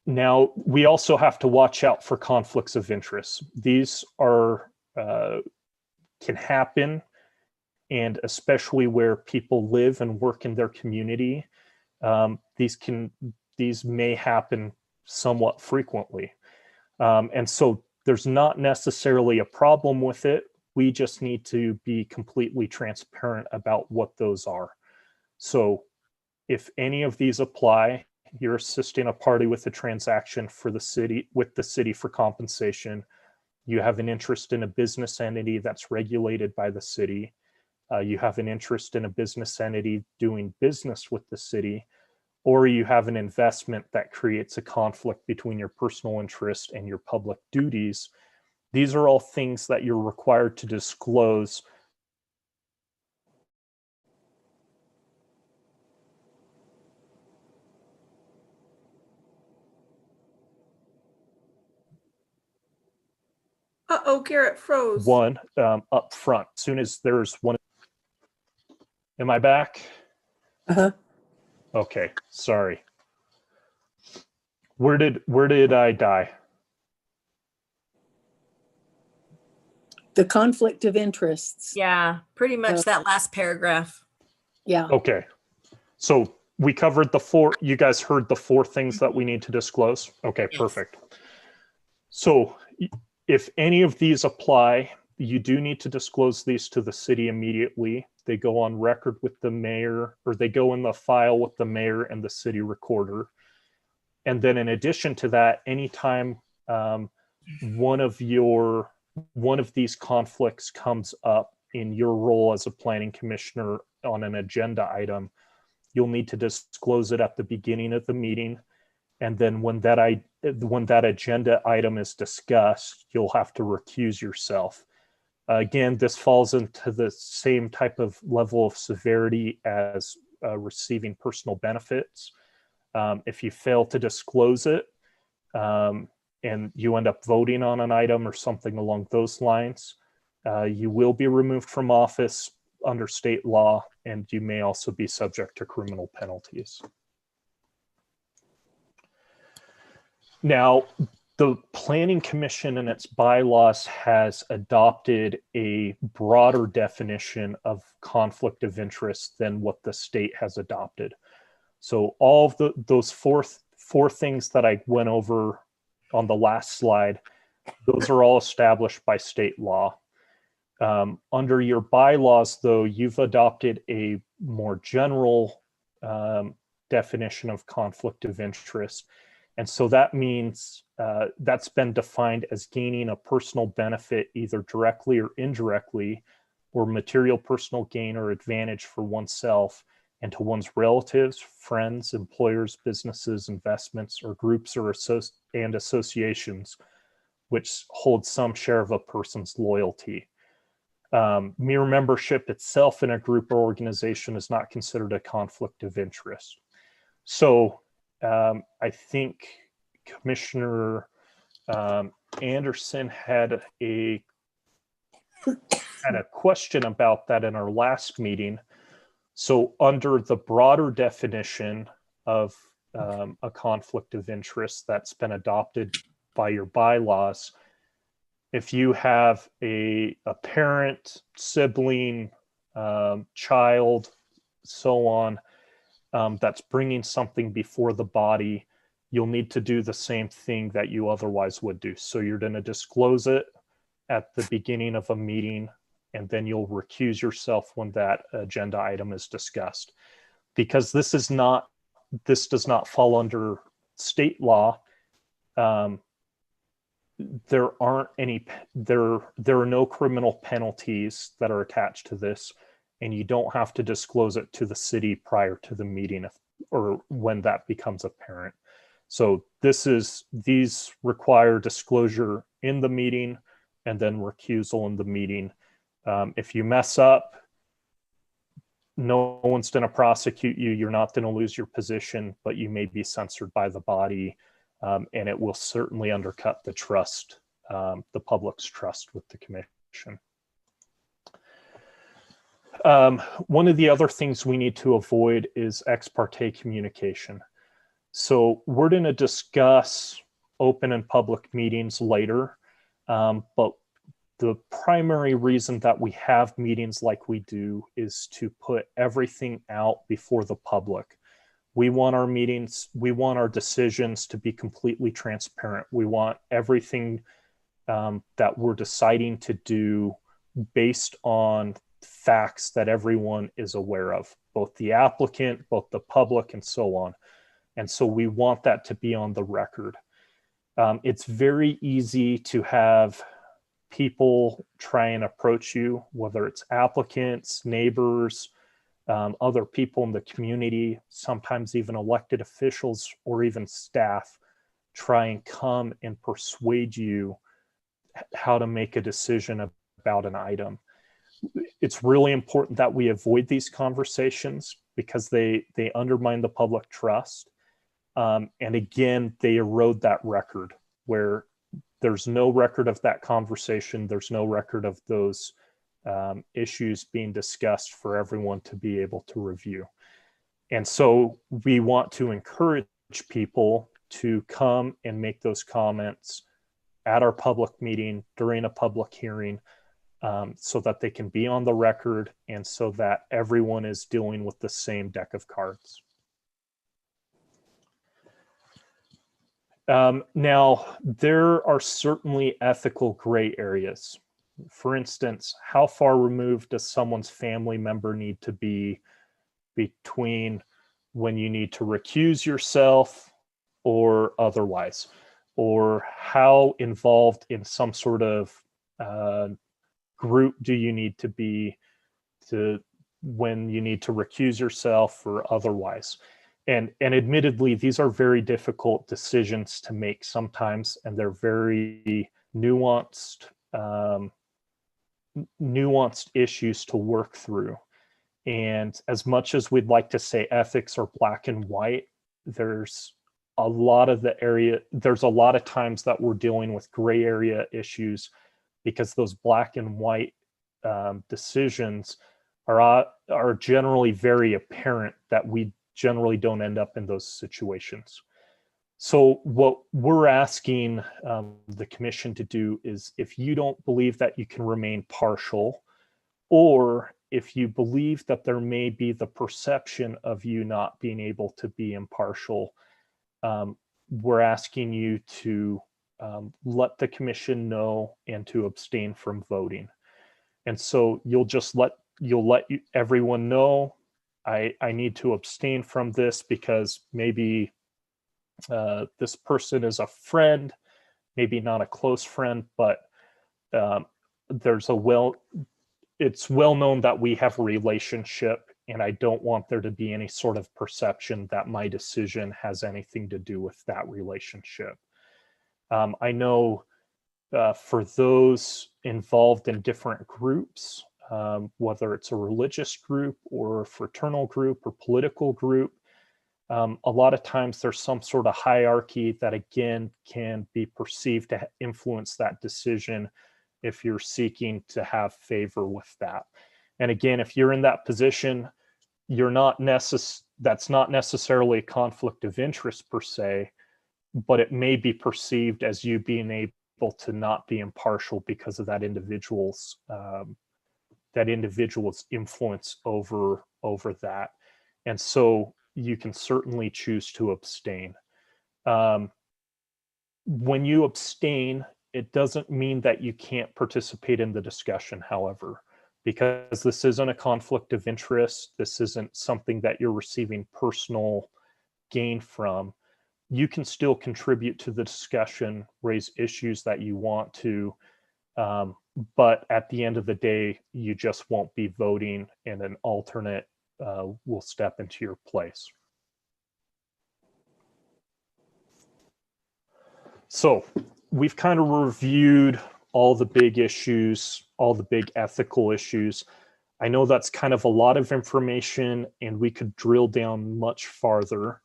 Now, we also have to watch out for conflicts of interest. These are can happen, and especially where people live and work in their community, these may happen somewhat frequently. And so there's not necessarily a problem with it. We just need to be completely transparent about what those are. So if any of these apply, you're assisting a party with a transaction for the city, with the city for compensation, you have an interest in a business entity that's regulated by the city, you have an interest in a business entity doing business with the city, or you have an investment that creates a conflict between your personal interest and your public duties, These are all things that you're required to disclose. Uh-oh, Garrett froze. One, up front. As soon as there's one. Am I back? Uh-huh. Okay, sorry. Where did I die? The conflict of interests. Yeah, pretty much that last paragraph. Yeah. Okay. So we covered the four, you guys heard the four things that we need to disclose? Okay, Yes. perfect. So if any of these apply, you do need to disclose these to the city immediately. They go on record with the mayor, or they go in the file with the mayor and the city recorder. And then in addition to that, anytime one of these conflicts comes up in your role as a planning commissioner on an agenda item, you'll need to disclose it at the beginning of the meeting. And then when that agenda item is discussed, you'll have to recuse yourself. Again, this falls into the same type of level of severity as receiving personal benefits. If you fail to disclose it and you end up voting on an item or something along those lines, you will be removed from office under state law, and you may also be subject to criminal penalties. Now, the Planning Commission in its bylaws has adopted a broader definition of conflict of interest than what the state has adopted. So all of those four things that I went over on the last slide, those are all established by state law. Under your bylaws, though, you've adopted a more general definition of conflict of interest. And so that means that's been defined as gaining a personal benefit either directly or indirectly, or material personal gain or advantage for oneself and to one's relatives, friends, employers, businesses, investments, or groups or associations which hold some share of a person's loyalty. Mere membership itself in a group or organization is not considered a conflict of interest. So I think Commissioner Anderson had a question about that in our last meeting. So under the broader definition of a conflict of interest that's been adopted by your bylaws, if you have a parent, sibling, child, so on, that's bringing something before the body, you'll need to do the same thing that you otherwise would do. So you're going to disclose it at the beginning of a meeting, and then you'll recuse yourself when that agenda item is discussed. Because this does not fall under state law. There are no criminal penalties that are attached to this, and you don't have to disclose it to the city prior to the meeting or when that becomes apparent. So these require disclosure in the meeting and then recusal in the meeting. If you mess up, no one's going to prosecute you. You're not going to lose your position, but you may be censored by the body, and it will certainly undercut the trust, the public's trust with the commission. One of the other things we need to avoid is ex parte communication. So we're going to discuss open and public meetings later, but the primary reason that we have meetings like we do is to put everything out before the public. We want our meetings, we want our decisions to be completely transparent. We want everything that we're deciding to do based on facts that everyone is aware of, both the applicant, both the public, and so on. And so we want that to be on the record. It's very easy to have people try and approach you, whether it's applicants, neighbors, other people in the community, sometimes even elected officials or even staff, try and come and persuade you, how to make a decision about an item. It's really important that we avoid these conversations because they undermine the public trust. And again, they erode that record where there's no record of that conversation. There's no record of those issues being discussed for everyone to be able to review. And so we want to encourage people to come and make those comments at our public meeting during a public hearing, so that they can be on the record and so that everyone is dealing with the same deck of cards. Now, there are certainly ethical gray areas. For instance, how far removed does someone's family member need to be between when you need to recuse yourself or otherwise? Or how involved in some sort of group do you need to be to when you need to recuse yourself or otherwise? And admittedly, these are very difficult decisions to make sometimes, and they're very nuanced issues to work through. And as much as we'd like to say ethics are black and white, there's a lot of times that we're dealing with gray area issues because those black and white decisions are generally very apparent that we generally don't end up in those situations. So what we're asking the commission to do is, if you don't believe that you can remain partial, or if you believe that there may be the perception of you not being able to be impartial, we're asking you to let the commission know and to abstain from voting. And so you'll let everyone know, I need to abstain from this because maybe this person is a friend, maybe not a close friend, but it's well known that we have a relationship, and I don't want there to be any sort of perception that my decision has anything to do with that relationship. I know for those involved in different groups, whether it's a religious group or a fraternal group or political group, a lot of times there's some sort of hierarchy that again can be perceived to influence that decision if you're seeking to have favor with that. And again, if you're in that position, that's not necessarily a conflict of interest per se, but it may be perceived as you being able to not be impartial because of that individual's influence over that. And so you can certainly choose to abstain. When you abstain, it doesn't mean that you can't participate in the discussion, however, because this isn't a conflict of interest. This isn't something that you're receiving personal gain from. You can still contribute to the discussion, raise issues that you want to, but at the end of the day, you just won't be voting, and an alternate will step into your place. So we've kind of reviewed all the big issues, all the big ethical issues. I know that's kind of a lot of information, and we could drill down much farther,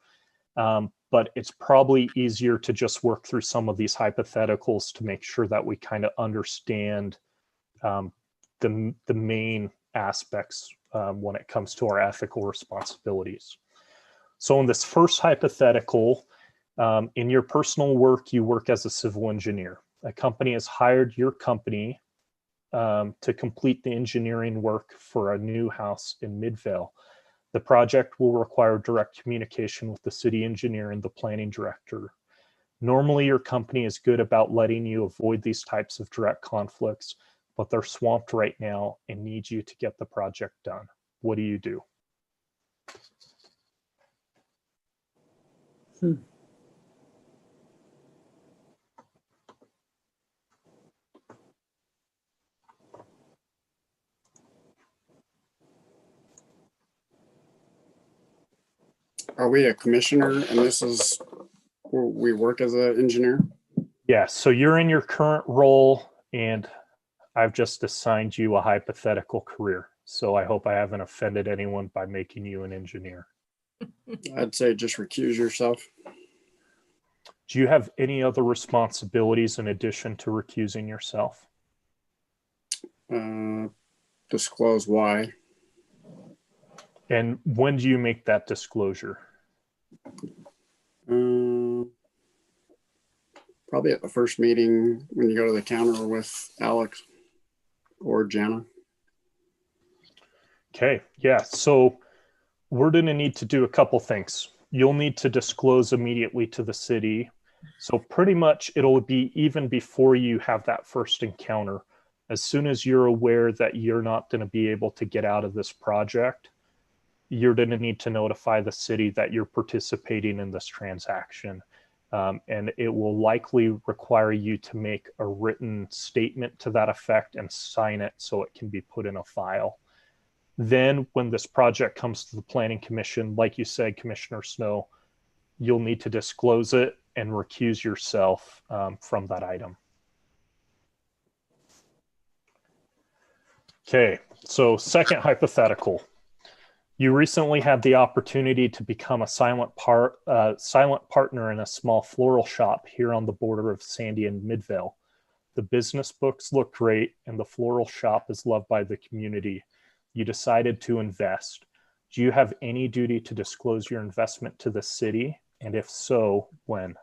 but it's probably easier to just work through some of these hypotheticals to make sure that we kind of understand the main aspects when it comes to our ethical responsibilities. So in this first hypothetical, in your personal work, you work as a civil engineer. A company has hired your company to complete the engineering work for a new house in Midvale. The project will require direct communication with the city engineer and the planning director. Normally, your company is good about letting you avoid these types of direct conflicts, but they're swamped right now and need you to get the project done. What do you do? Are we a commissioner and this is where we work as an engineer? Yeah, so you're in your current role And I've just assigned you a hypothetical career. So I hope I haven't offended anyone by making you an engineer. I'd say just recuse yourself. Do you have any other responsibilities in addition to recusing yourself? Disclose why. And when do you make that disclosure? Probably at the first meeting when you go to the counter with Alex or Jana. Okay, yeah. So we're going to need to do a couple things. You'll need to disclose immediately to the city. So pretty much it'll be even before you have that first encounter. As soon as you're aware that you're not going to be able to get out of this project, you're going to need to notify the city that you're participating in this transaction. And it will likely require you to make a written statement to that effect and sign it so it can be put in a file. Then when this project comes to the Planning Commission, like you said, Commissioner Snow, you'll need to disclose it and recuse yourself from that item. Okay, so second hypothetical. You recently had the opportunity to become a silent partner in a small floral shop here on the border of Sandy and Midvale. The business books look great and the floral shop is loved by the community. You decided to invest. Do you have any duty to disclose your investment to the city? And if so, when?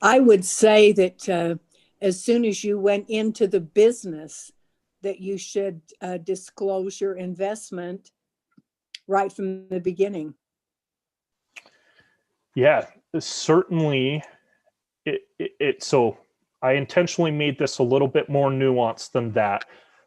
I would say that as soon as you went into the business, that you should disclose your investment right from the beginning. Yeah, certainly. So I intentionally made this a little bit more nuanced than that,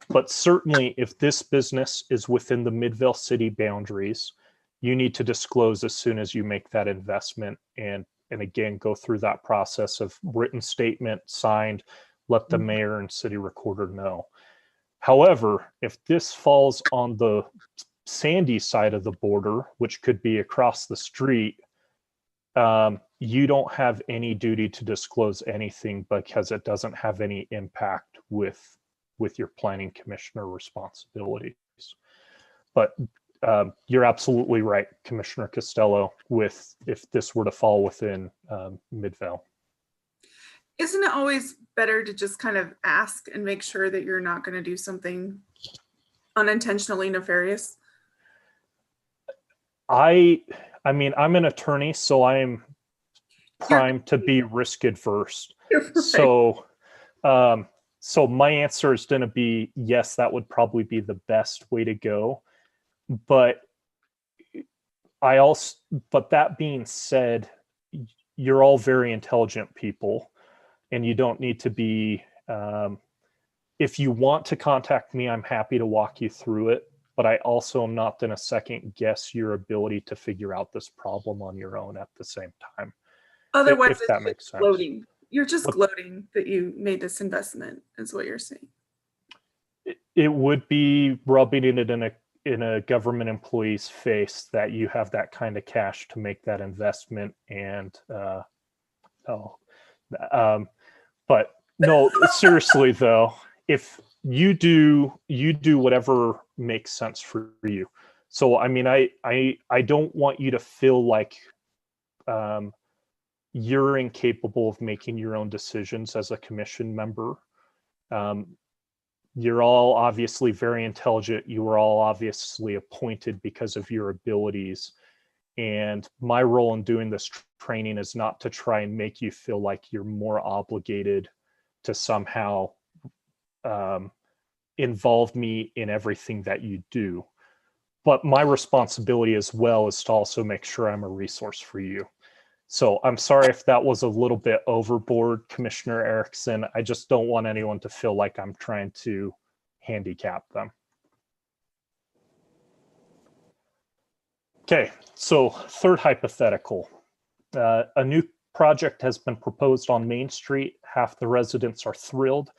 but certainly if this business is within the Midvale city boundaries, you need to disclose as soon as you make that investment and again, go through that process of written statement, signed, let the mayor and city recorder know. However, if this falls on the Sandy side of the border, which could be across the street, you don't have any duty to disclose anything because it doesn't have any impact with your planning commissioner responsibilities. But you're absolutely right, Commissioner Costello, with if this were to fall within Midvale. Isn't it always better to just kind of ask and make sure that you're not going to do something unintentionally nefarious? I mean, I'm an attorney, so I'm primed to be risk adverse. Right. So my answer is going to be yes, that would probably be the best way to go. But that being said, you're all very intelligent people, and you don't need to be. If you want to contact me, I'm happy to walk you through it. But I also am not going to second guess your ability to figure out this problem on your own at the same time. Otherwise, if that makes sense. Gloating. You're just gloating that you made this investment, is what you're saying. It would be rubbing it in a government employee's face that you have that kind of cash to make that investment. And but no, seriously though, if you do whatever makes sense for you. So I mean, I don't want you to feel like you're incapable of making your own decisions as a commission member. You're all obviously very intelligent. You were all obviously appointed because of your abilities. And my role in doing this training is not to try and make you feel like you're more obligated to somehow involve me in everything that you do. But my responsibility as well is to also make sure I'm a resource for you. So I'm sorry if that was a little bit overboard, Commissioner Erickson. I just don't want anyone to feel like I'm trying to handicap them. Okay, so third hypothetical. A new project has been proposed on Main Street. Half the residents are thrilled,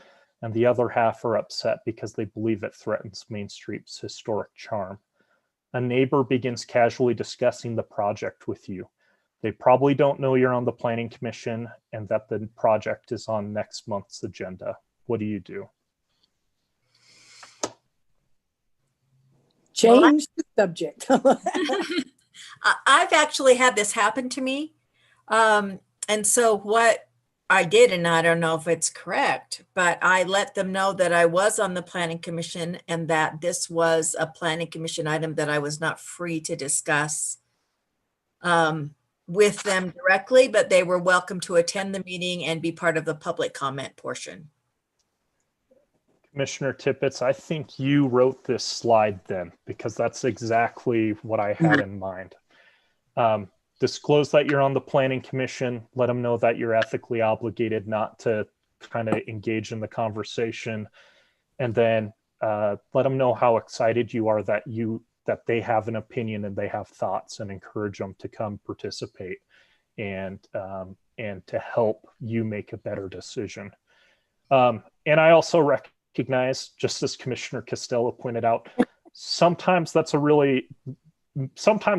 and the other half are upset because they believe it threatens Main Street's historic charm. A neighbor begins casually discussing the project with you. They probably don't know you're on the planning commission and that the project is on next month's agenda. What do you do? Change the subject. I've actually had this happen to me. And so what I did, and I don't know if it's correct, but I let them know that I was on the planning commission and that this was a planning commission item that I was not free to discuss with them directly, but they were welcome to attend the meeting and be part of the public comment portion. Commissioner Tippett, I think you wrote this slide then, because that's exactly what I had in mind. Disclose that you're on the planning commission, let them know that you're ethically obligated not to kind of engage in the conversation, and then let them know how excited you are that they have an opinion and they have thoughts, and encourage them to come participate and to help you make a better decision. And I also recognize, just as Commissioner Costello pointed out, sometimes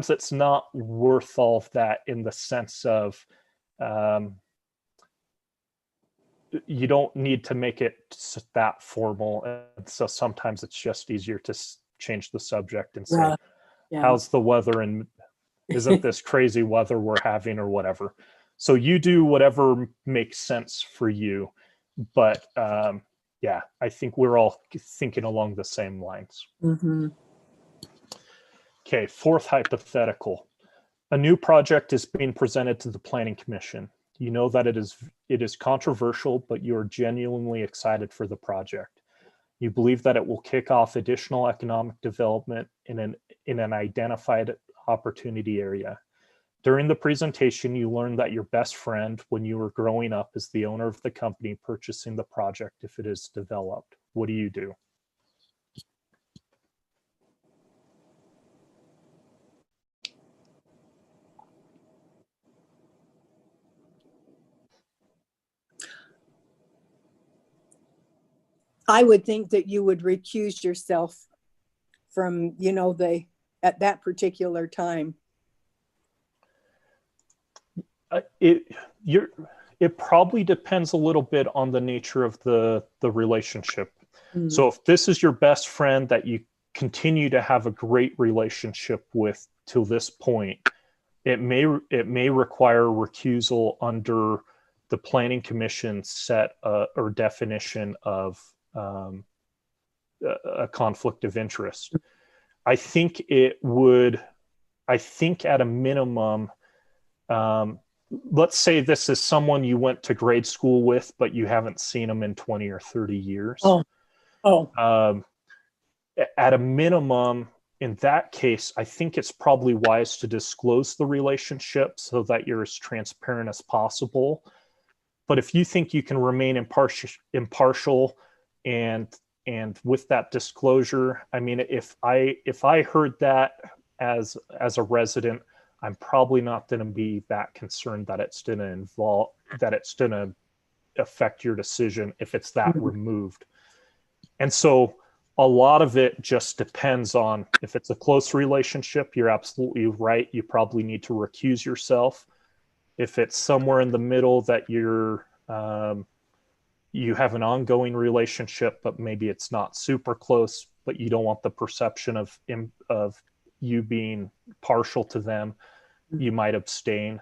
it's not worth all of that, in the sense of you don't need to make it that formal. And so sometimes it's just easier to change the subject and say, how's the weather, and isn't this crazy weather we're having, or whatever. So you do whatever makes sense for you. But yeah, I think we're all thinking along the same lines. Mm-hmm. Okay, fourth hypothetical. A new project is being presented to the Planning Commission. You know that it is controversial, but you are genuinely excited for the project. You believe that it will kick off additional economic development in an identified opportunity area. During the presentation, you learn that your best friend when you were growing up is the owner of the company purchasing the project if it is developed. What do you do? I would think that you would recuse yourself from, at that particular time. It probably depends a little bit on the nature of the relationship. Mm-hmm. So if this is your best friend that you continue to have a great relationship with till this point, it may require recusal under the Planning Commission set or definition of a conflict of interest. I think at a minimum, let's say this is someone you went to grade school with, but you haven't seen them in 20 or 30 years. At a minimum, in that case, I think it's probably wise to disclose the relationship so that you're as transparent as possible. But if you think you can remain impartial and with that disclosure, I mean, if I heard that as a resident, I'm probably not going to be that concerned that it's going to affect your decision if it's that removed. And so a lot of it just depends on, if it's a close relationship, you're absolutely right. You probably need to recuse yourself. If it's somewhere in the middle that you have an ongoing relationship, but maybe it's not super close, but you don't want the perception of you being partial to them, you might abstain.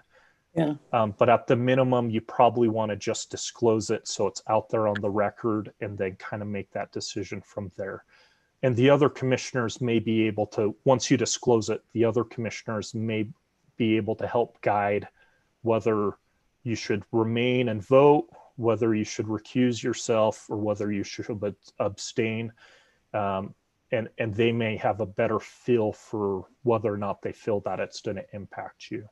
Yeah. But at the minimum, you probably want to just disclose it so it's out there on the record, and then kind of make that decision from there. And the other commissioners may be able to, once you disclose it, the other commissioners may be able to help guide whether you should remain and vote, whether you should recuse yourself, or whether you should abstain. And they may have a better feel for whether or not they feel that it's going to impact you.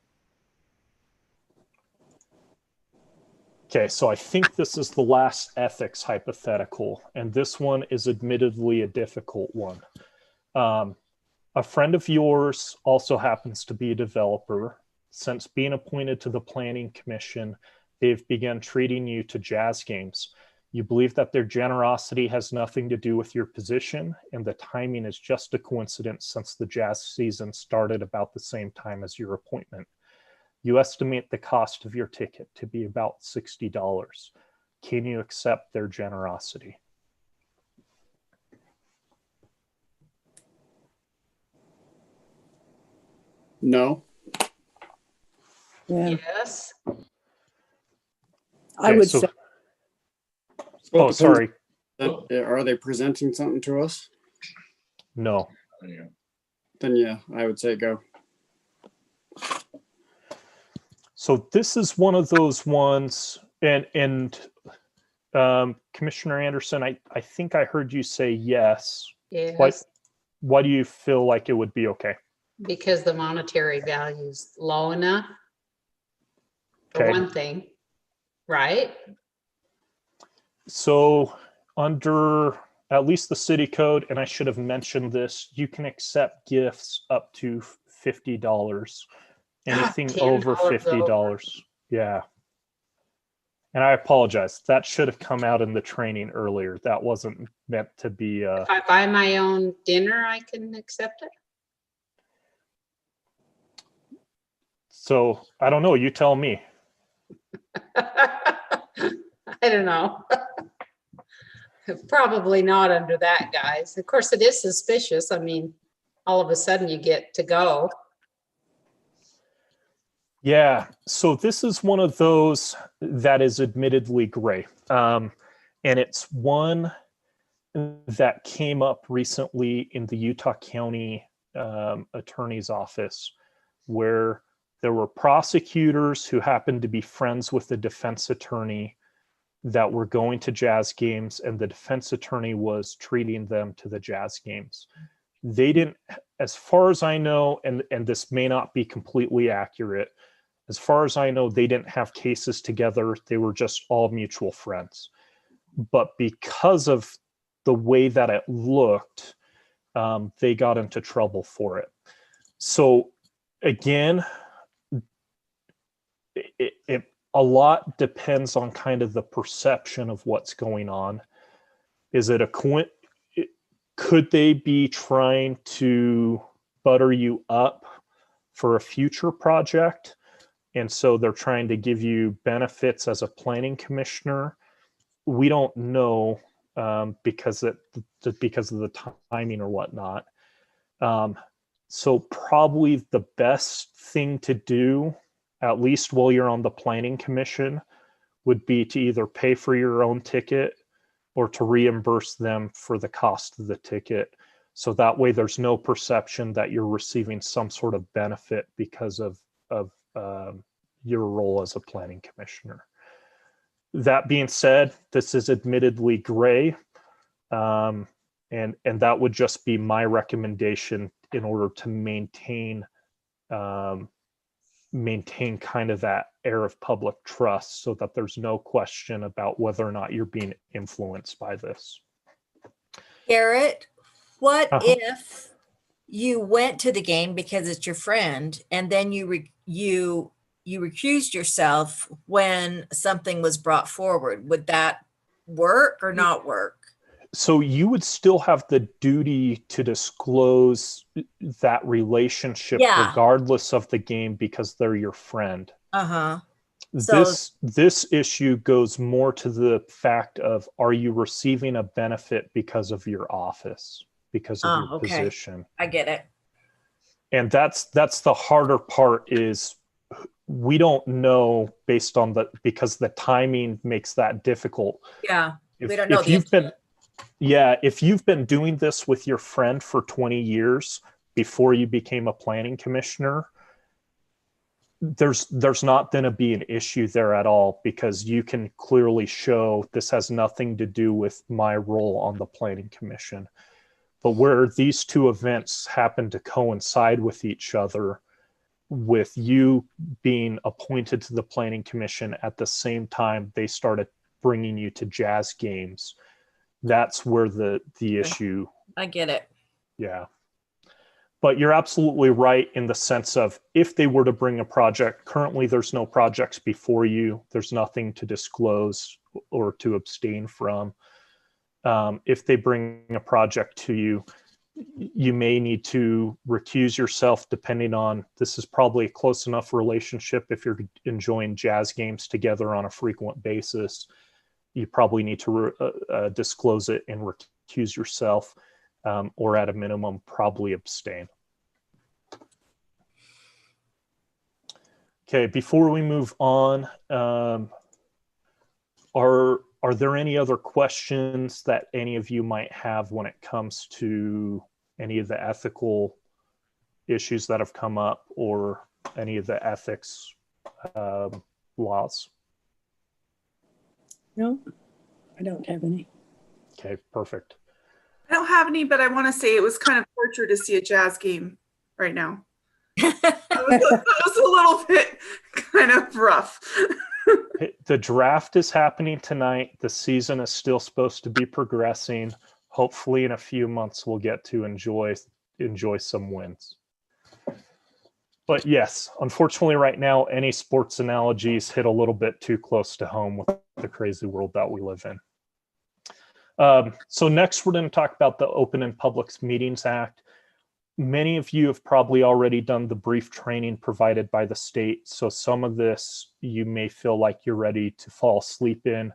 Okay, so I think this is the last ethics hypothetical, and this one is admittedly a difficult one. A friend of yours also happens to be a developer. Since being appointed to the Planning Commission, they've begun treating you to jazz games. You believe that their generosity has nothing to do with your position, and the timing is just a coincidence since the jazz season started about the same time as your appointment. You estimate the cost of your ticket to be about $60. Can you accept their generosity? No. Yeah, Yes. I Okay, would so- say, Well, Oh, depends. sorry. Are they presenting something to us? No. Then yeah, I would say go. So this is one of those ones, and Commissioner Anderson, I think I heard you say yes. Yes, Why do you feel like it would be okay? because the monetary value is low enough. For Okay. one thing, right? So under at least the city code, and I should have mentioned this, you can accept gifts up to $50. Anything over $10 $50. Yeah. And I apologize. That should have come out in the training earlier. That wasn't meant to be If I buy my own dinner, I can accept it. so I don't know. You tell me. I don't know. Probably not under that, guys. Of course, it is suspicious. I mean, all of a sudden you get to go. Yeah, so this is one of those that is admittedly gray. And it's one that came up recently in the Utah County Attorney's Office, where there were prosecutors who happened to be friends with the defense attorney that were going to jazz games, and the defense attorney was treating them to the jazz games. They didn't, as far as I know, and this may not be completely accurate, as far as I know, they didn't have cases together. They were just all mutual friends. But because of the way that it looked, they got into trouble for it. So again, a lot depends on kind of the perception of what's going on. Is it could they be trying to butter you up for a future project? And so they're trying to give you benefits as a planning commissioner. We don't know because of the timing or whatnot. So probably the best thing to do, at least while you're on the planning commission, would be to either pay for your own ticket or to reimburse them for the cost of the ticket. So that way there's no perception that you're receiving some sort of benefit because of your role as a planning commissioner. That being said, this is admittedly gray, and that would just be my recommendation in order to maintain kind of that air of public trust, so that there's no question about whether or not you're being influenced by this. Garrett, what Uh-huh. if you went to the game because it's your friend, and then you recused yourself when something was brought forward? Would that work or not work? So you would still have the duty to disclose that relationship regardless of the game, because they're your friend. Uh-huh. So This issue goes more to the fact of, are you receiving a benefit because of your office, because of your position? I get it. And that's the harder part, is we don't know because the timing makes that difficult. Yeah. If, We don't know. if you've been doing this with your friend for 20 years before you became a planning commissioner, there's not going to be an issue there at all, because you can clearly show this has nothing to do with my role on the planning commission. But where these two events happen to coincide with each other, with you being appointed to the planning commission at the same time they started bringing you to jazz games, that's where the issue. I get it. Yeah. But you're absolutely right in the sense of, if they were to bring a project, currently there's no projects before you, there's nothing to disclose or to abstain from. If they bring a project to you, you may need to recuse yourself depending on, this is probably a close enough relationship if you're enjoying jazz games together on a frequent basis. You probably need to disclose it and recuse yourself, or at a minimum, probably abstain. Okay, before we move on, are there any other questions that any of you might have when it comes to any of the ethical issues that have come up or any of the ethics laws? No, I don't have any. Okay, perfect. I don't have any, but I want to say it was kind of torture to see a jazz game right now. That was a little bit kind of rough. The draft is happening tonight. The season is still supposed to be progressing. Hopefully in a few months we'll get to enjoy some wins. But yes, unfortunately right now, any sports analogies hit a little bit too close to home with the crazy world that we live in. So next we're going to talk about the Open and Public Meetings Act. Many of you have probably already done the brief training provided by the state. So some of this you may feel like you're ready to fall asleep in.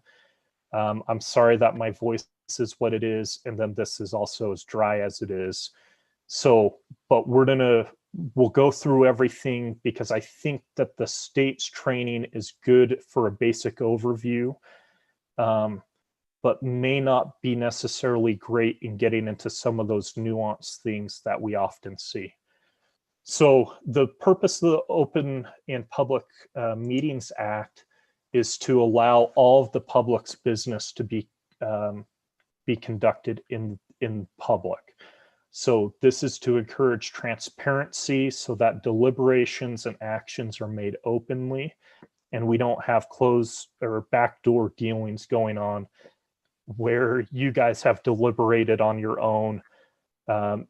I'm sorry that my voice is what it is. And then this is also as dry as it is. So, but we'll go through everything because I think that the state's training is good for a basic overview. But may not be necessarily great in getting into some of those nuanced things that we often see. So the purpose of the Open and Public Meetings Act is to allow all of the public's business to be conducted in public. So this is to encourage transparency so that deliberations and actions are made openly, and we don't have closed or backdoor dealings going on where you guys have deliberated on your own,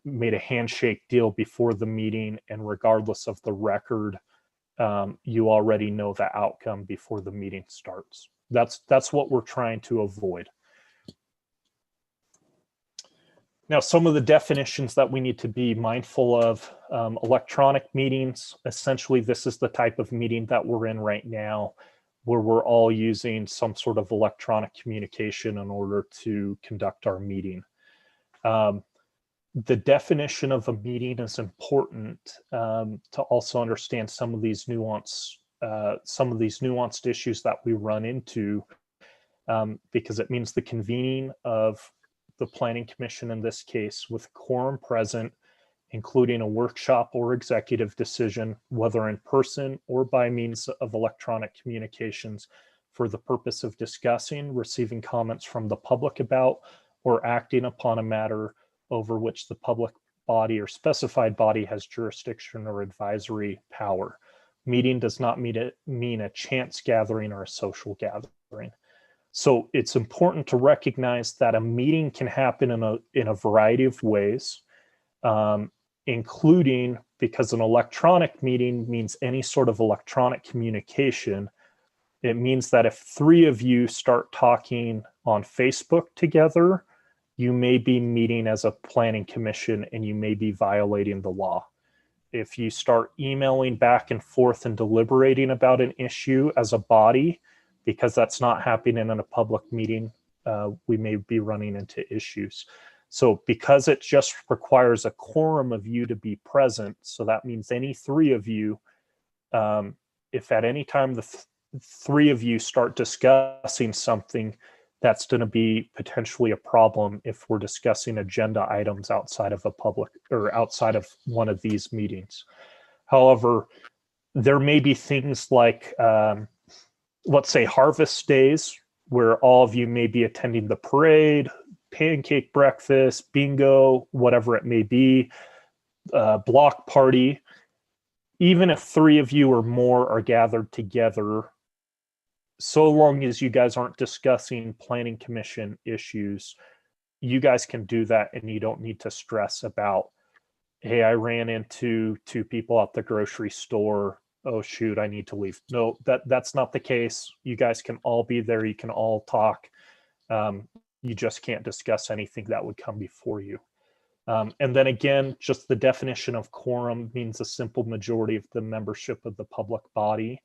made a handshake deal before the meeting, and regardless of the record, you already know the outcome before the meeting starts. That's what we're trying to avoid. Now, some of the definitions that we need to be mindful of, electronic meetings, essentially this is the type of meeting that we're in right now, where we're all using some sort of electronic communication in order to conduct our meeting. The definition of a meeting is important to also understand some of these nuanced issues that we run into, because it means the convening of the Planning Commission in this case with quorum present, including a workshop or executive decision, whether in person or by means of electronic communications, for the purpose of discussing, receiving comments from the public about, or acting upon a matter over which the public body or specified body has jurisdiction or advisory power. Meeting does not mean a chance gathering or a social gathering. So it's important to recognize that a meeting can happen in a variety of ways, including, because an electronic meeting means any sort of electronic communication. It means that if 3 of you start talking on Facebook together, you may be meeting as a planning commission and you may be violating the law. If you start emailing back and forth and deliberating about an issue as a body, because that's not happening in a public meeting, we may be running into issues. So because it just requires a quorum of you to be present, so that means any 3 of you, if at any time the 3 of you start discussing something, that's going to be potentially a problem if we're discussing agenda items outside of a public or outside of one of these meetings. However, there may be things like, let's say harvest days, where all of you may be attending the parade, pancake breakfast, bingo, whatever it may be, block party. Even if 3 of you or more are gathered together, so long as you guys aren't discussing planning commission issues, you guys can do that and you don't need to stress about, hey, I ran into 2 people at the grocery store. Oh shoot, I need to leave. No, that's not the case. You guys can all be there. You can all talk. You just can't discuss anything that would come before you. And then again, just the definition of quorum means a simple majority of the membership of the public body.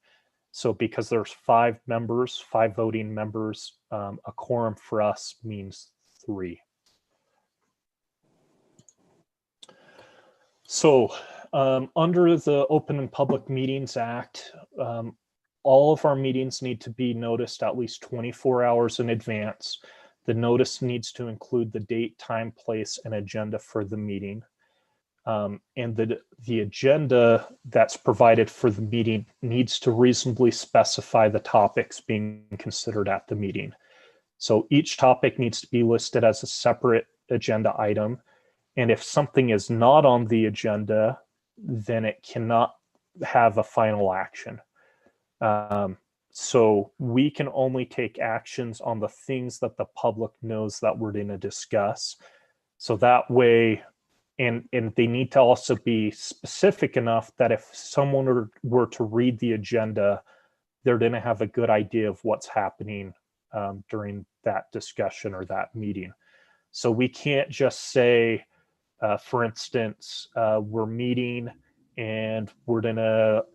So because there's 5 members, 5 voting members, a quorum for us means 3. So under the Open and Public Meetings Act, all of our meetings need to be noticed at least 24 hours in advance. The notice needs to include the date, time, place, and agenda for the meeting. And the agenda that's provided for the meeting needs to reasonably specify the topics being considered at the meeting. So each topic needs to be listed as a separate agenda item. And if something is not on the agenda, then it cannot have a final action. So we can only take actions on the things that the public knows that we're going to discuss. So that way, and they need to also be specific enough that if someone were to read the agenda, they're going to have a good idea of what's happening during that discussion or that meeting. So we can't just say, for instance, we're meeting and we're going to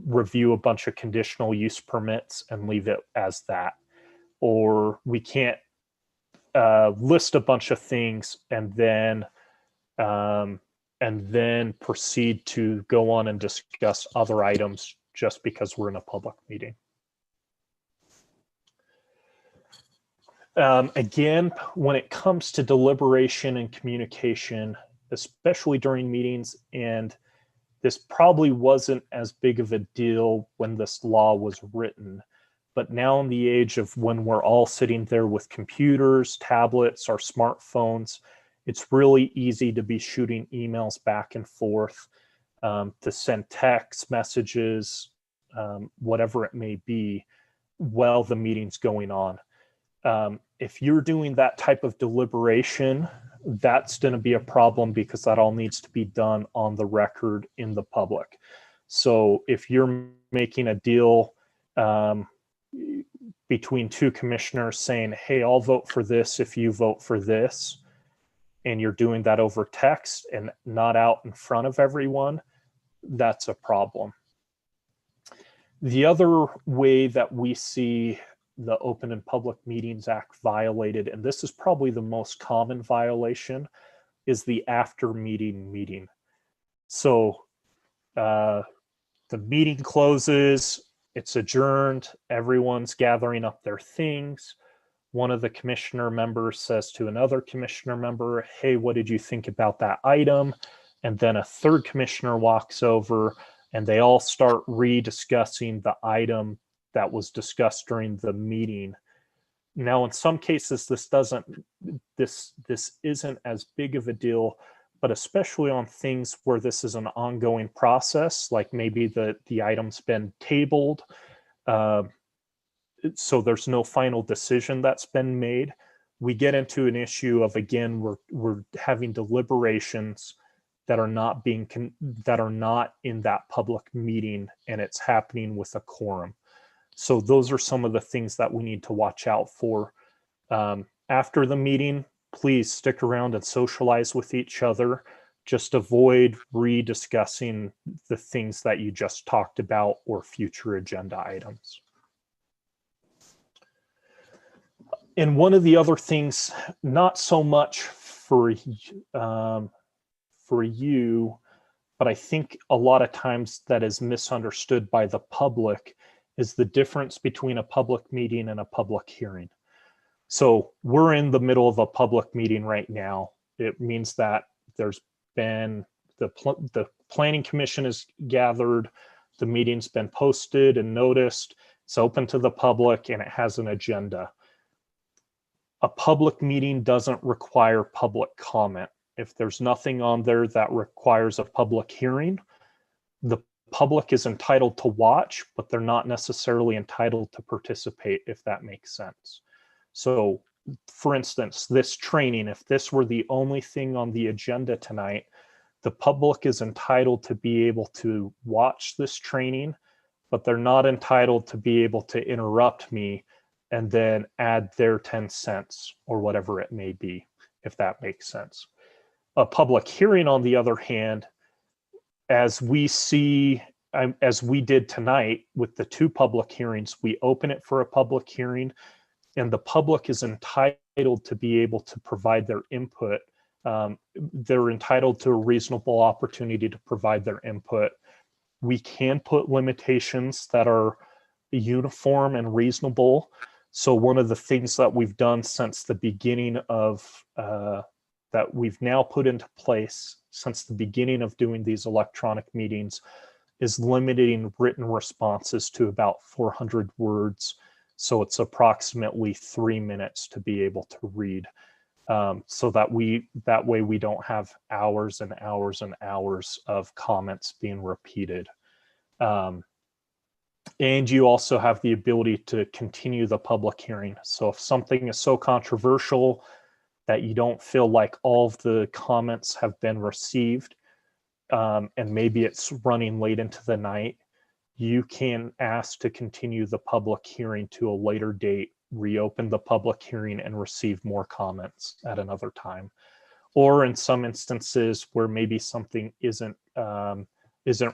review a bunch of conditional use permits and leave it as that. Or we can't list a bunch of things and then proceed to go on and discuss other items just because we're in a public meeting. Again, when it comes to deliberation and communication, especially during meetings, and this probably wasn't as big of a deal when this law was written, but now in the age of when we're all sitting there with computers, tablets, or smartphones, it's really easy to be shooting emails back and forth, to send text messages, whatever it may be, while the meeting's going on. If you're doing that type of deliberation, that's going to be a problem because that all needs to be done on the record in the public. So if you're making a deal between 2 commissioners saying, hey, I'll vote for this if you vote for this, and you're doing that over text and not out in front of everyone, that's a problem. The other way that we see the Open and Public Meetings Act violated, and this is probably the most common violation, is the after meeting. So the meeting closes, it's adjourned, everyone's gathering up their things. One of the commissioner members says to another commissioner member, hey, what did you think about that item? And then a third commissioner walks over and they all start rediscussing the item that was discussed during the meeting. Now, in some cases, this isn't as big of a deal, but especially on things where this is an ongoing process, like maybe the item's been tabled, so there's no final decision that's been made. We get into an issue of, again, we're having deliberations that are not in that public meeting, and it's happening with a quorum. So those are some of the things that we need to watch out for. After the meeting, please stick around and socialize with each other. Just avoid rediscussing the things that you just talked about or future agenda items. And one of the other things, not so much for you, but I think a lot of times that is misunderstood by the public, is the difference between a public meeting and a public hearing. So we're in the middle of a public meeting right now. It means that there's been the Planning Commission is gathered, the meeting's been posted and noticed, it's open to the public, and it has an agenda. A public meeting doesn't require public comment. If there's nothing on there that requires a public hearing, the public is entitled to watch, but they're not necessarily entitled to participate, if that makes sense. So, for instance, this training, if this were the only thing on the agenda tonight, the public is entitled to be able to watch this training, but they're not entitled to be able to interrupt me and then add their 10 cents or whatever it may be, if that makes sense. A public hearing, on the other hand, as we see, as we did tonight with the 2 public hearings, we open it for a public hearing, and the public is entitled to be able to provide their input. They're entitled to a reasonable opportunity to provide their input. We can put limitations that are uniform and reasonable. So one of the things that we've done since the beginning of, that we've now put into place since the beginning of doing these electronic meetings is limiting written responses to about 400 words. So it's approximately 3 minutes to be able to read. So that way we don't have hours and hours and hours of comments being repeated. And you also have the ability to continue the public hearing. So if something is so controversial that you don't feel like all of the comments have been received, and maybe it's running late into the night, you can ask to continue the public hearing to a later date, reopen the public hearing, and receive more comments at another time. Or in some instances where maybe something isn't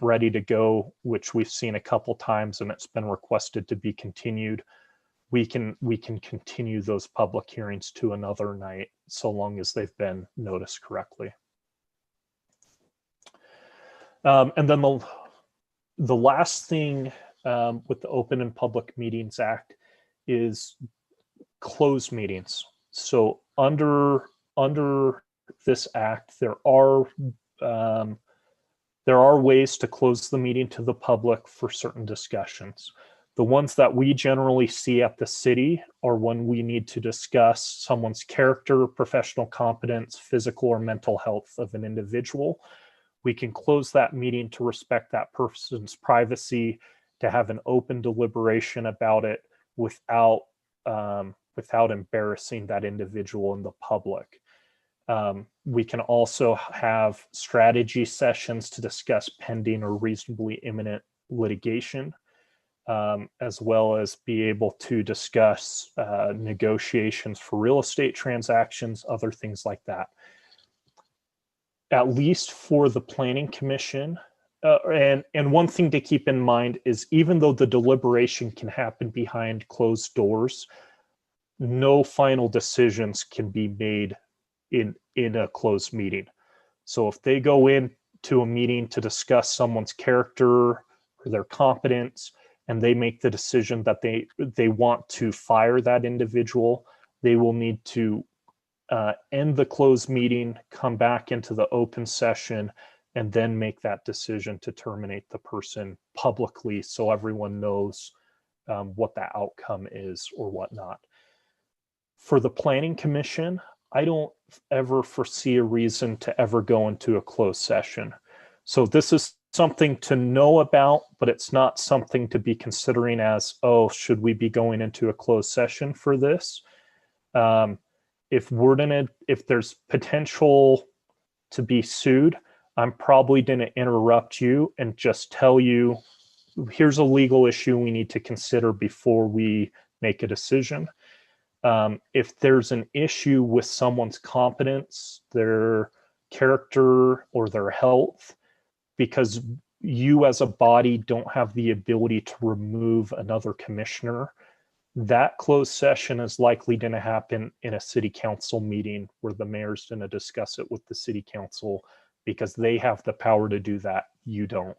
ready to go, which we've seen a couple times and it's been requested to be continued, we can continue those public hearings to another night, so long as they've been noticed correctly. And then the last thing with the Open and Public Meetings Act is closed meetings. So under this act, there are ways to close the meeting to the public for certain discussions. The ones that we generally see at the city are when we need to discuss someone's character, professional competence, physical or mental health of an individual. We can close that meeting to respect that person's privacy, to have an open deliberation about it without embarrassing that individual in the public. We can also have strategy sessions to discuss pending or reasonably imminent litigation, as well as be able to discuss negotiations for real estate transactions, other things like that. At least for the Planning Commission, and one thing to keep in mind is even though the deliberation can happen behind closed doors, no final decisions can be made in a closed meeting. So if they go into a meeting to discuss someone's character or their competence, and they make the decision that they want to fire that individual, they will need to end the closed meeting, come back into the open session, and then make that decision to terminate the person publicly so everyone knows what the outcome is or whatnot. For the Planning Commission, I don't ever foresee a reason to ever go into a closed session. So this is something to know about, but it's not something to be considering as, oh, should we be going into a closed session for this? If there's potential to be sued, I'm probably going to interrupt you and just tell you, here's a legal issue we need to consider before we make a decision. If there's an issue with someone's competence, their character, or their health, because you as a body don't have the ability to remove another commissioner, that closed session is likely going to happen in a city council meeting where the mayor's going to discuss it with the city council because they have the power to do that. You don't.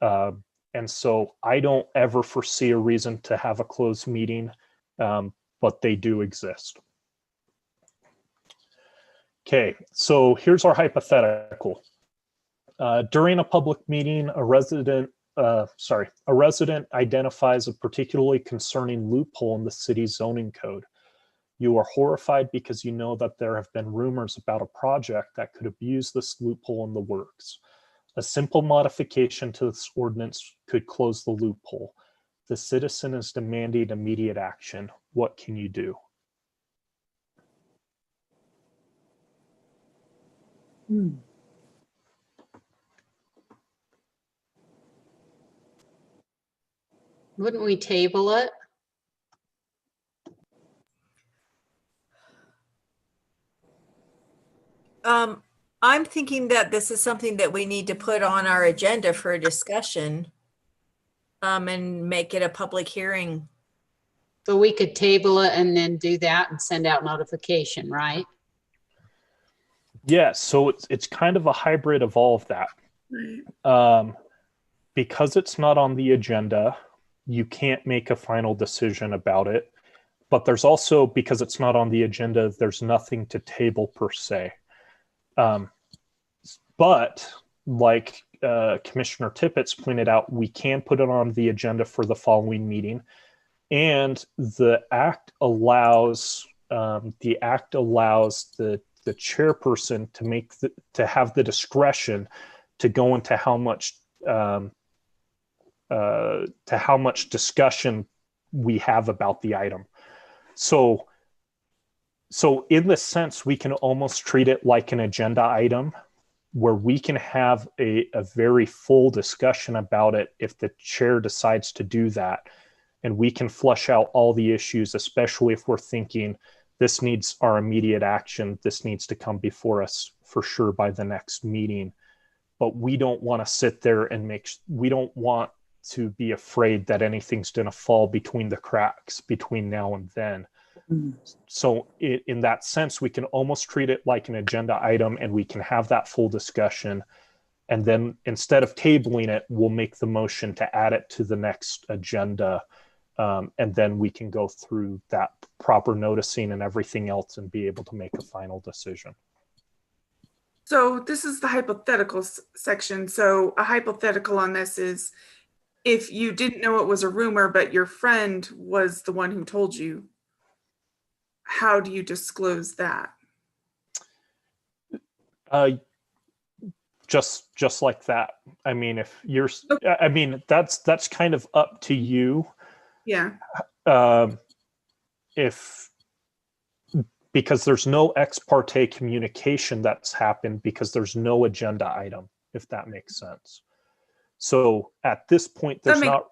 And so I don't ever foresee a reason to have a closed meeting, but they do exist. Okay, so here's our hypothetical. During a public meeting, a resident identifies a particularly concerning loophole in the city's zoning code. You are horrified because you know that there have been rumors about a project that could abuse this loophole in the works. A simple modification to this ordinance could close the loophole. The citizen is demanding immediate action. What can you do? Wouldn't we table it? I'm thinking that this is something that we need to put on our agenda for a discussion, and make it a public hearing. So we could table it and then do that and send out notification, right? Yeah, so it's kind of a hybrid of all of that. Because it's not on the agenda, you can't make a final decision about it. But there's also, because it's not on the agenda, there's nothing to table per se. But like Commissioner Tippett's pointed out, we can put it on the agenda for the following meeting. And the act allows the chairperson to have the discretion to go into how much discussion we have about the item. So in this sense, we can almost treat it like an agenda item where we can have a very full discussion about it if the chair decides to do that. And we can flush out all the issues, especially if we're thinking this needs our immediate action. This needs to come before us for sure by the next meeting. But we don't want to sit there and we don't want to be afraid that anything's going to fall between the cracks between now and then. So in that sense, we can almost treat it like an agenda item and we can have that full discussion. And then instead of tabling it, we'll make the motion to add it to the next agenda. And then we can go through that proper noticing and everything else and be able to make a final decision. So this is the hypothetical section. So a hypothetical on this is if you didn't know it was a rumor, but your friend was the one who told you, how do you disclose that? Just like that. I mean, if you're, I mean, that's kind of up to you. Yeah. Because there's no ex parte communication that's happened because there's no agenda item, if that makes sense. So at this point, there's not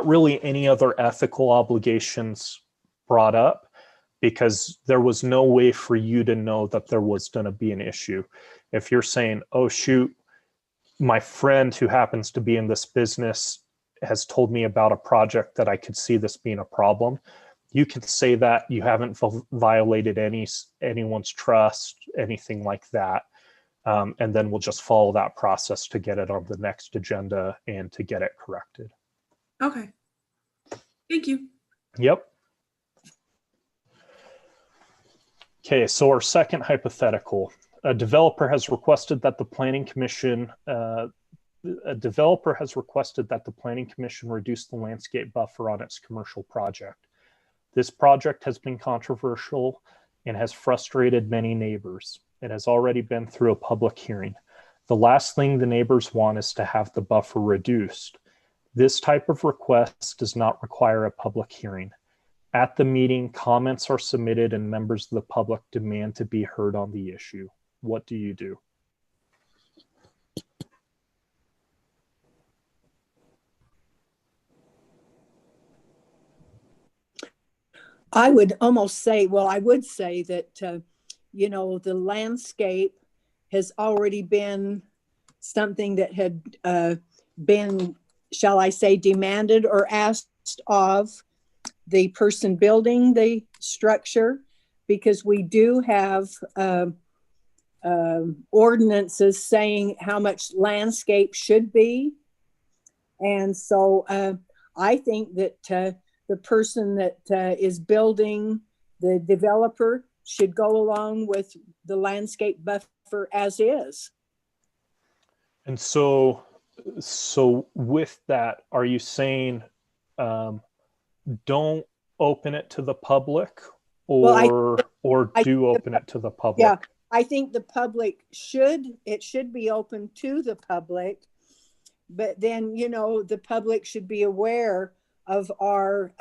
really any other ethical obligations brought up because there was no way for you to know that there was going to be an issue. If you're saying, oh, shoot, my friend who happens to be in this business has told me about a project that I could see this being a problem, you can say that. You haven't violated anyone's trust, anything like that. And then we'll just follow that process to get it on the next agenda and to get it corrected. Okay. Thank you. Yep. Okay, so our second hypothetical. A developer has requested that the Planning Commission reduce the landscape buffer on its commercial project. This project has been controversial and has frustrated many neighbors. It has already been through a public hearing. The last thing the neighbors want is to have the buffer reduced. This type of request does not require a public hearing. At the meeting, comments are submitted and members of the public demand to be heard on the issue. What do you do? I would almost say, well, I would say that, you know, the landscape has already been something that had been, shall I say, demanded or asked of the person building the structure, because we do have ordinances saying how much landscape should be. And so I think that the person that is building, the developer, should go along with the landscape buffer as is. And so with that, are you saying don't open it to the public, or do open it to the public? Yeah, I think the public should be open to the public, but then, you know, the public should be aware of our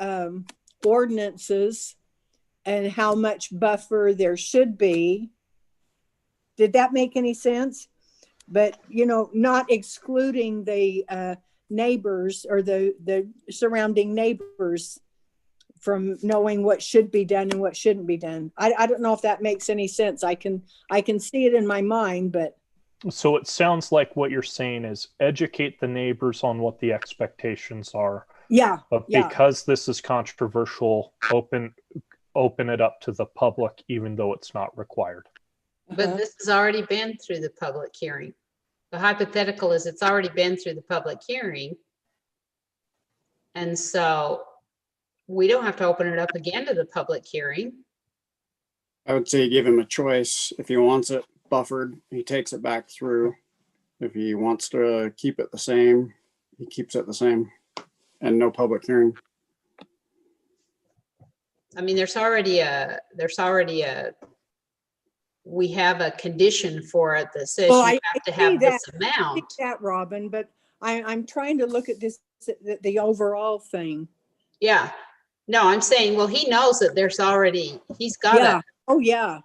ordinances and how much buffer there should be. Did that make any sense? But, you know, not excluding the neighbors or the surrounding neighbors from knowing what should be done and what shouldn't be done. I don't know if that makes any sense. I can see it in my mind, but. So it sounds like what you're saying is educate the neighbors on what the expectations are. Yeah. But yeah. because this is controversial, open it up to the public, even though it's not required. But this has already been through the public hearing. The hypothetical is it's already been through the public hearing. And so we don't have to open it up again to the public hearing. I would say give him a choice. If he wants it buffered, he takes it back through. If he wants to keep it the same, he keeps it the same, and no public hearing. I mean, we have a condition for it that says Well, you have to have this amount. I see that, Robin, but I'm trying to look at this, the overall thing. Yeah. No, I'm saying, well, he knows that he's got Yeah. it. Oh, yeah.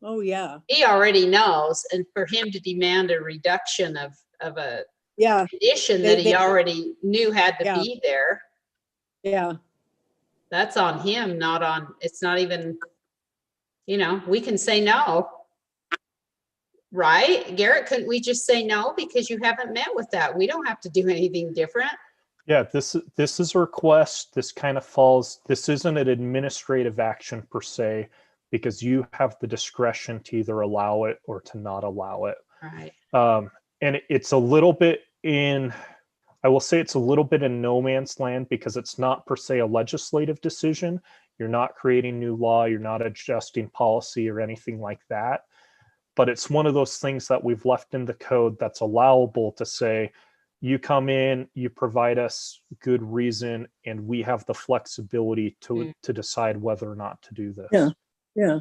Oh, yeah. He already knows. And for him to demand a reduction of a condition that he already knew had to be there. Yeah. That's on him, it's not even, we can say no. Right? Garrett, couldn't we just say no because you haven't met with that? We don't have to do anything different. Yeah, this is a request. This kind of this isn't an administrative action per se, because you have the discretion to either allow it or to not allow it. Right. And it's a little bit I will say it's a little bit in no man's land, because it's not per se a legislative decision. You're not creating new law. You're not adjusting policy or anything like that. But it's one of those things that we've left in the code that's allowable to say, you come in, you provide us good reason, and we have the flexibility to decide whether or not to do this. Yeah. Yeah.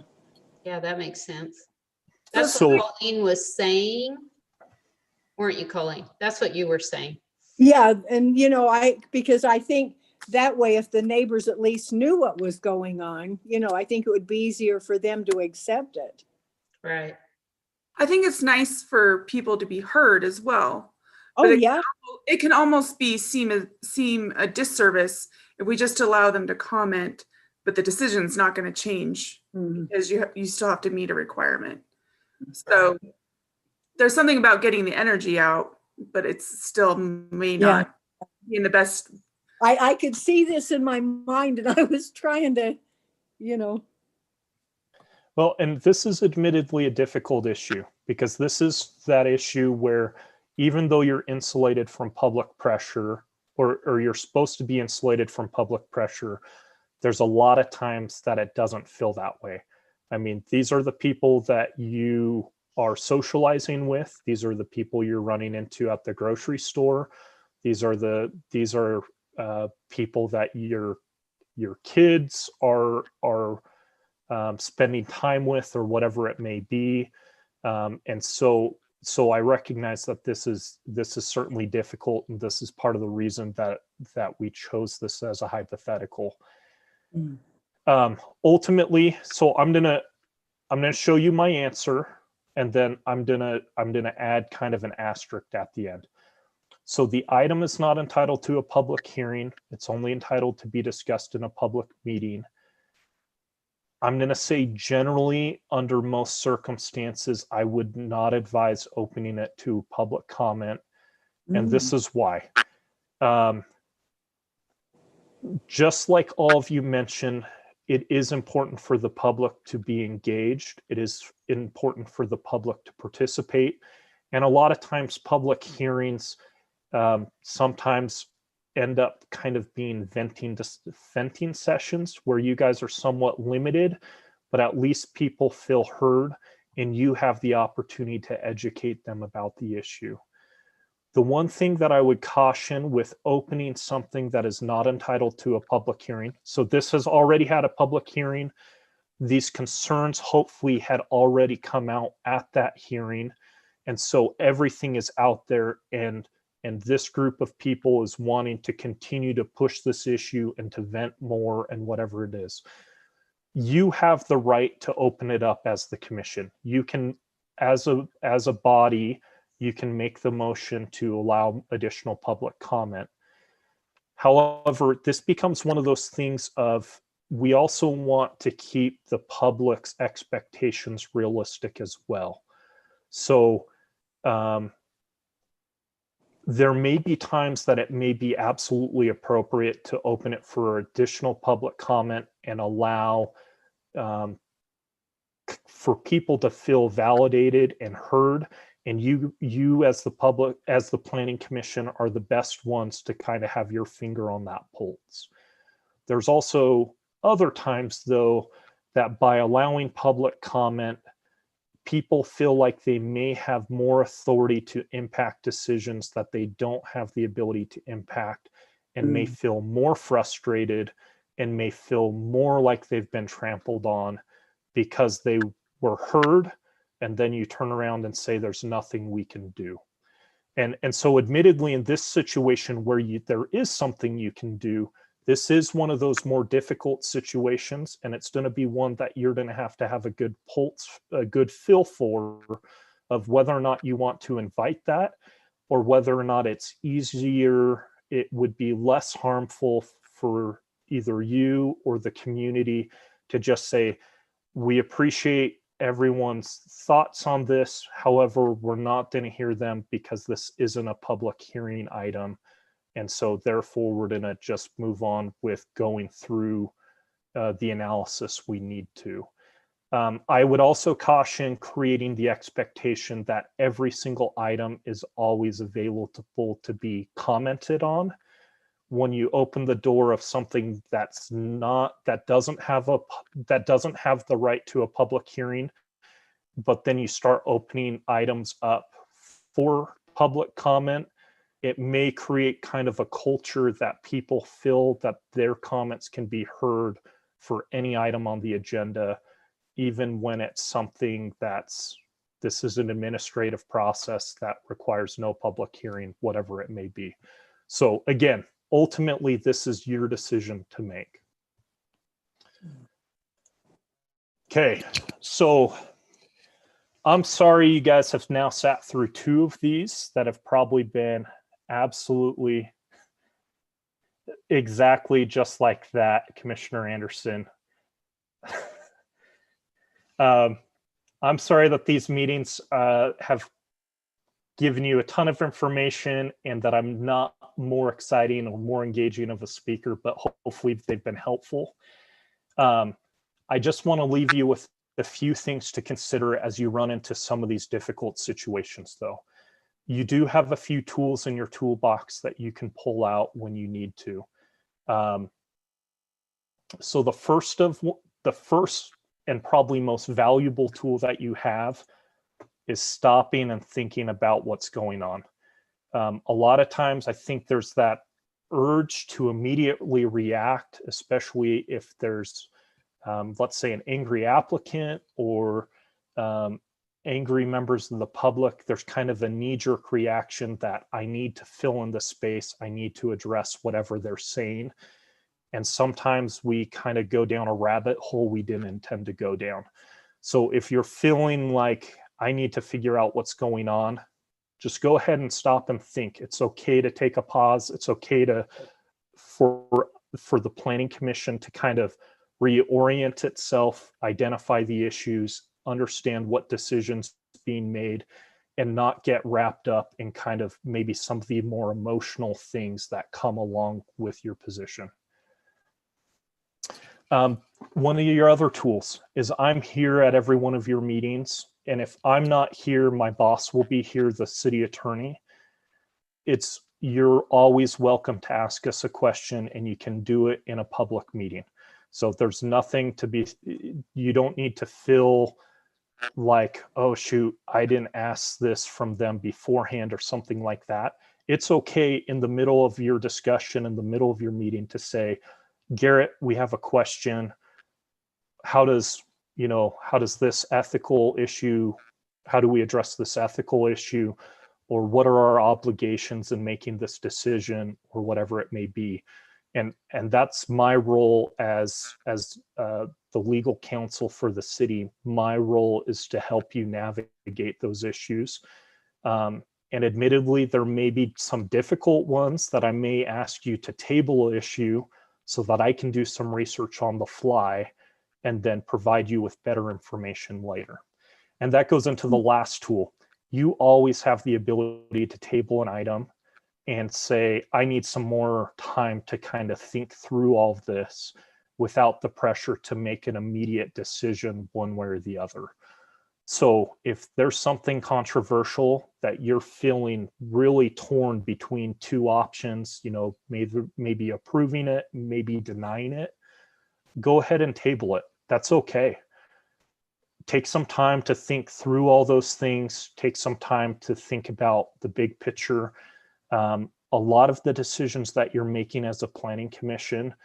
Yeah, that makes sense. That's what Colleen was saying. Weren't you, Colleen? That's what you were saying. Yeah. And, because I think that way, if the neighbors at least knew what was going on, I think it would be easier for them to accept it. Right. I think it's nice for people to be heard as well. Oh, yeah. It can almost seem a disservice if we just allow them to comment, but the decision's not going to change because you still have to meet a requirement. So there's something about getting the energy out, but it's still may not be in the best. I could see this in my mind, and I was trying to, Well, and this is admittedly a difficult issue, because this is that issue where even though you're insulated from public pressure, or you're supposed to be insulated from public pressure, there's a lot of times that it doesn't feel that way. I mean, these are the people that you are socializing with. These are the people you're running into at the grocery store. These are people that your kids are spending time with, or whatever it may be. And so I recognize that this is certainly difficult, and this is part of the reason that we chose this as a hypothetical. Ultimately, so I'm gonna show you my answer, and then I'm gonna add kind of an asterisk at the end. So the item is not entitled to a public hearing. It's only entitled to be discussed in a public meeting. I'm going to say generally, under most circumstances, I would not advise opening it to public comment. And this is why. Just like all of you mentioned, it is important for the public to be engaged. It is important for the public to participate. And a lot of times public hearings sometimes end up kind of being venting sessions where you guys are somewhat limited, but at least people feel heard and you have the opportunity to educate them about the issue. The one thing that I would caution with opening something that is not entitled to a public hearing, so this has already had a public hearing. These concerns hopefully had already come out at that hearing. And so everything is out there, and this group of people is wanting to continue to push this issue and to vent more and whatever it is. You have the right to open it up as the commission. You can, as a body, you can make the motion to allow additional public comment. However, this becomes one of those things of we also want to keep the public's expectations realistic as well. So there may be times that it may be absolutely appropriate to open it for additional public comment and allow for people to feel validated and heard. And you as the public, as the planning commission, are the best ones to kind of have your finger on that pulse. There's also other times, though, that by allowing public comment, people feel like they may have more authority to impact decisions that they don't have the ability to impact, and may feel more frustrated and may feel more like they've been trampled on because they were heard, and then you turn around and say there's nothing we can do. And so admittedly, in this situation where there is something you can do, this is one of those more difficult situations, and it's going to be one that you're going to have a good pulse, a good feel for, of whether or not you want to invite that, or whether or not it's easier, it would be less harmful for either you or the community to just say, we appreciate everyone's thoughts on this. However, we're not going to hear them because this isn't a public hearing item. And so therefore, we're going to just move on with going through the analysis we need to. I would also caution creating the expectation that every single item is always available to be commented on. When you open the door of something that doesn't have the right to a public hearing, but then you start opening items up for public comment, it may create kind of a culture that people feel that their comments can be heard for any item on the agenda, even when it's something this is an administrative process that requires no public hearing, whatever it may be. So again, ultimately, this is your decision to make. Okay, so I'm sorry you guys have now sat through 2 of these that have probably been absolutely exactly just like that, Commissioner Anderson. I'm sorry that these meetings have given you a ton of information and that I'm not more exciting or more engaging of a speaker, but hopefully they've been helpful. I just want to leave you with a few things to consider as you run into some of these difficult situations, though. You do have a few tools in your toolbox that you can pull out when you need to. So the first and probably most valuable tool that you have is stopping and thinking about what's going on. A lot of times I think there's that urge to immediately react, especially if there's, let's say, an angry applicant or angry members of the public. There's kind of a knee-jerk reaction that I need to fill in the space. I need to address whatever they're saying. And sometimes we kind of go down a rabbit hole we didn't intend to go down. So if you're feeling like I need to figure out what's going on, just go ahead and stop and think. It's okay to take a pause. It's okay for the Planning Commission to kind of reorient itself, identify the issues, understand what decisions being made, and not get wrapped up in kind of maybe some of the more emotional things that come along with your position. One of your other tools is I'm here at every one of your meetings. And if I'm not here, my boss will be here, the city attorney. You're always welcome to ask us a question, and you can do it in a public meeting. So there's nothing to be, you don't need to feel like, oh shoot, I didn't ask this from them beforehand or something like that. It's okay in the middle of your discussion, in the middle of your meeting, to say, Garrett, we have a question. How does this ethical issue, how do we address this ethical issue? Or what are our obligations in making this decision, or whatever it may be? And that's my role as the legal counsel for the city. My role is to help you navigate those issues. And admittedly, there may be some difficult ones that I may ask you to table an issue so that I can do some research on the fly and then provide you with better information later. And that goes into the last tool. You always have the ability to table an item and say, I need some more time to kind of think through all of this without the pressure to make an immediate decision one way or the other. So if there's something controversial that you're feeling really torn between two options, you know, maybe approving it, maybe denying it, go ahead and table it. That's okay. Take some time to think through all those things. Take some time to think about the big picture. A lot of the decisions that you're making as a planning commission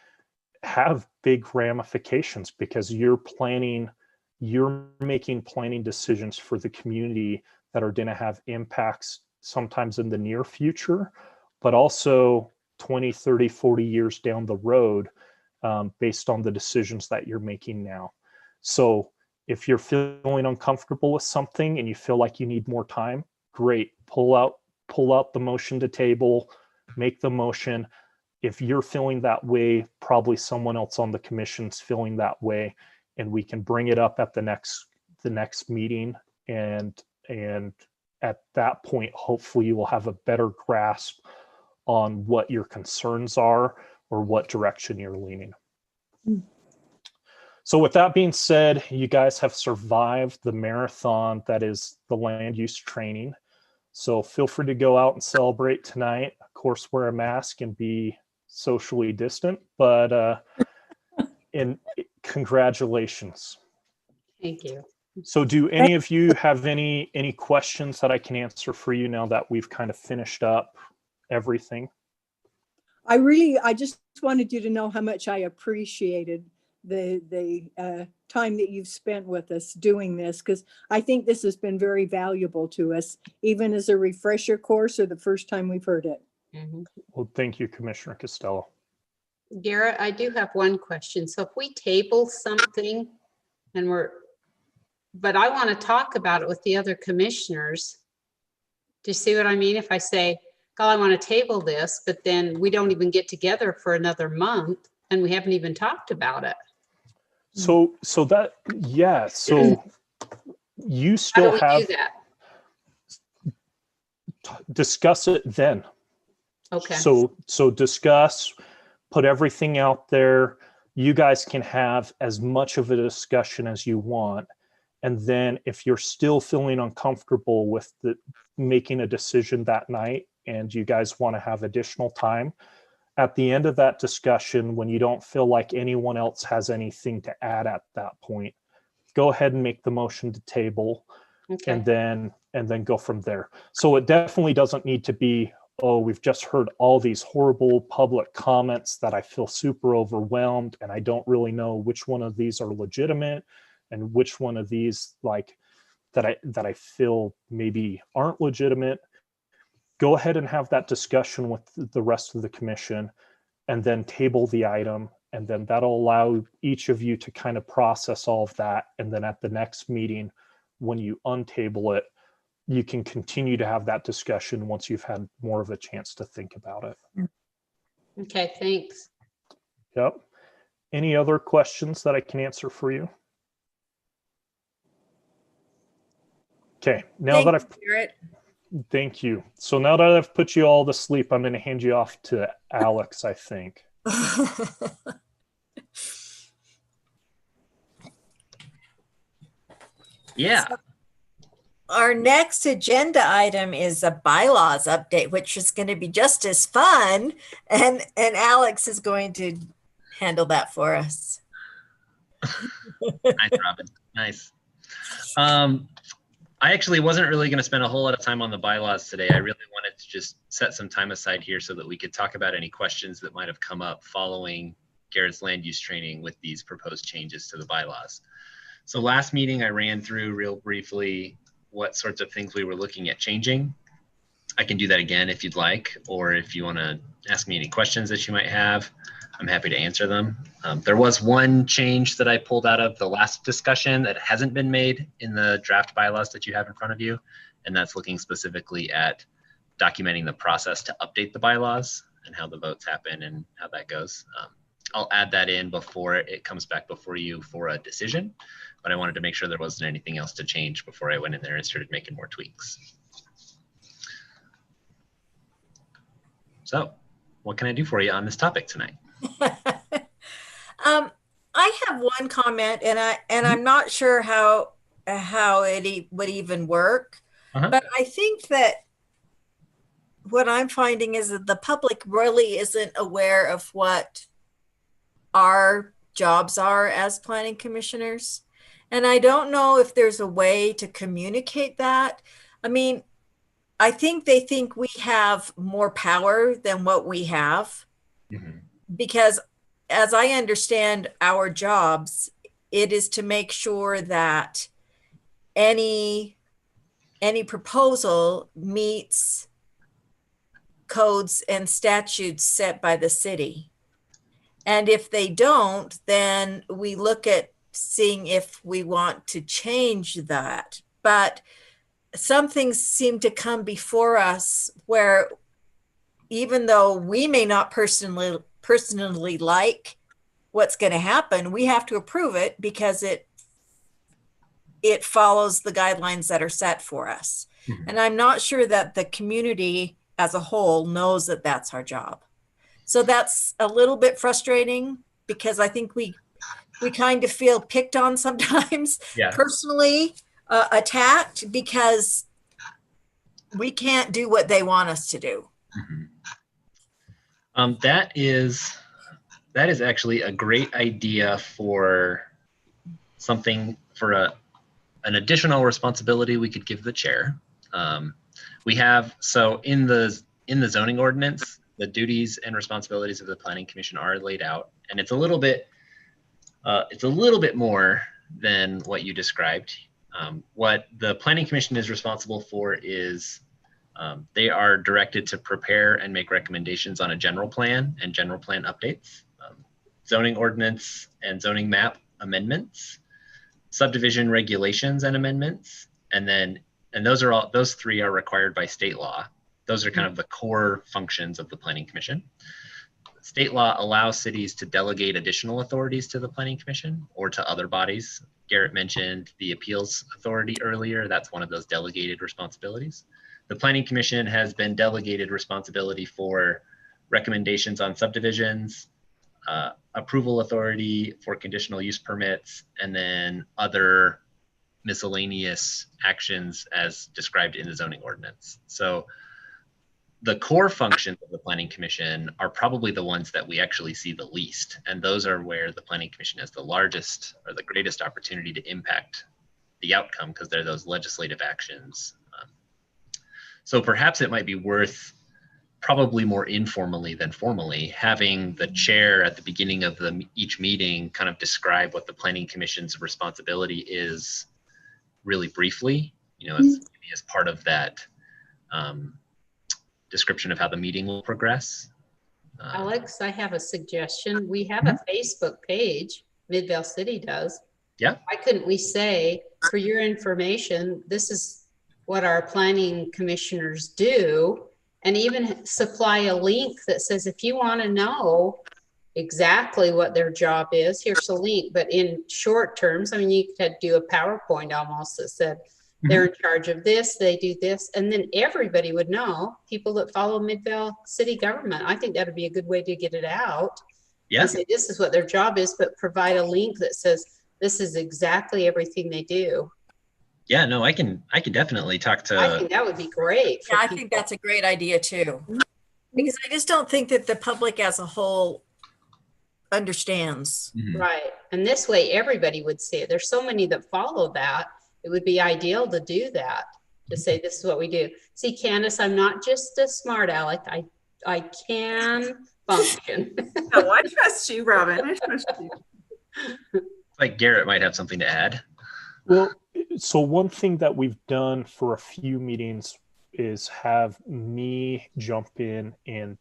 have big ramifications because you're making planning decisions for the community that are going to have impacts sometimes in the near future, but also 20, 30, 40 years down the road based on the decisions that you're making now. So if you're feeling uncomfortable with something and you feel like you need more time, great. Pull out the motion to table, make the motion. If you're feeling that way, probably someone else on the commission's feeling that way, and we can bring it up at the next meeting. And at that point, hopefully you will have a better grasp on what your concerns are or what direction you're leaning. So with that being said, you guys have survived the marathon that is the land use training. So feel free to go out and celebrate tonight. Of course, wear a mask and be socially distant, but congratulations. Thank you. So do any of you have any questions that I can answer for you now that we've kind of finished up everything? I just wanted you to know how much I appreciated the time that you've spent with us doing this, because I think this has been very valuable to us, even as a refresher course or the first time we've heard it. Mhm. Well, thank you, Commissioner Costello. Garrett, I do have one question. So if we table something but I want to talk about it with the other commissioners, do you see what I mean? If I say, God, I want to table this, but then we don't even get together for another month and we haven't even talked about it. So you How still do we have do that? discuss it then. Okay. So discuss, put everything out there. You guys can have as much of a discussion as you want. And then if you're still feeling uncomfortable with making a decision that night and you guys want to have additional time, at the end of that discussion, when you don't feel like anyone else has anything to add at that point, go ahead and make the motion to table. Okay. and then go from there. So it definitely doesn't need to be, oh, we've just heard all these horrible public comments that I feel super overwhelmed and I don't really know which one of these are legitimate and which one of these that I feel maybe aren't legitimate. Go ahead and have that discussion with the rest of the commission and then table the item. And then that'll allow each of you to kind of process all of that. And then at the next meeting, when you untable it, you can continue to have that discussion once you've had more of a chance to think about it. Okay, thanks. Yep. Any other questions that I can answer for you? Okay, thank you. So now that I've put you all to sleep, I'm going to hand you off to Alex, I think. Yeah. So our next agenda item is a bylaws update, which is going to be just as fun. And Alex is going to handle that for us. Nice, Robin. Nice. I actually wasn't really going to spend a whole lot of time on the bylaws today. I really wanted to just set some time aside here so that we could talk about any questions that might have come up following Garrett's land use training with these proposed changes to the bylaws. So last meeting, I ran through real briefly what sorts of things we were looking at changing. I can do that again if you'd like, or if you want to ask me any questions that you might have, I'm happy to answer them. There was one change that I pulled out of the last discussion that hasn't been made in the draft bylaws that you have in front of you, and that's looking specifically at documenting the process to update the bylaws and how the votes happen and how that goes. I'll add that in before it comes back before you for a decision, but I wanted to make sure there wasn't anything else to change before I went in there and started making more tweaks. So what can I do for you on this topic tonight? I have one comment, and I'm not sure how it would even work, but I think that what I'm finding is that the public really isn't aware of what our jobs are as planning commissioners. And I don't know if there's a way to communicate that. I mean, I think they think we have more power than what we have, because as I understand our jobs, it is to make sure that any proposal meets codes and statutes set by the city. And if they don't, then we look at seeing if we want to change that. But some things seem to come before us where, even though we may not personally like what's going to happen, we have to approve it because it follows the guidelines that are set for us. And I'm not sure that the community as a whole knows that that's our job. So that's a little bit frustrating, because I think we kind of feel picked on sometimes, personally attacked, because we can't do what they want us to do. That is actually a great idea for something, for an additional responsibility we could give the chair. We have, so in the zoning ordinance, the duties and responsibilities of the planning commission are laid out, and it's a little bit more than what you described. What the planning commission is responsible for is they are directed to prepare and make recommendations on a general plan and general plan updates, zoning ordinance and zoning map amendments, subdivision regulations and amendments, and those three are required by state law. Those are kind of the core functions of the planning commission. State law allows cities to delegate additional authorities to the planning commission or to other bodies. Garrett mentioned the appeals authority earlier. That's one of those delegated responsibilities. The planning commission has been delegated responsibility for recommendations on subdivisions, approval authority for conditional use permits, and then other miscellaneous actions as described in the zoning ordinance. So the core functions of the planning commission are probably the ones that we actually see the least. And those are where the planning commission has the largest or the greatest opportunity to impact the outcome, because they're those legislative actions. So perhaps it might be worth, probably more informally than formally, having the chair at the beginning of each meeting kind of describe what the planning commission's responsibility is really briefly, as part of that description of how the meeting will progress. Alex, I have a suggestion. We have a Facebook page, Midvale City does. Yeah. Why couldn't we say, for your information, this is what our planning commissioners do, and even supply a link that says, if you want to know exactly what their job is, here's a link. But in short terms, I mean, you could do a PowerPoint almost that said, they're in charge of this, they do this, and then everybody would know, people that follow Midvale city government. I think that would be a good way to get it out. Yeah. And say, this is what their job is, but provide a link that says, this is exactly everything they do. Yeah, no, I can definitely talk to. I think that would be great. Yeah, I think that's a great idea too. Because I just don't think that the public as a whole understands. Right. And this way everybody would see it. There's so many that follow that. It would be ideal to do that, to say this is what we do. See, Candace, I'm not just a smart aleck. I can function. No, I trust you, Robin. I trust you. Like Garrett might have something to add. Well, so one thing that we've done for a few meetings is have me jump in and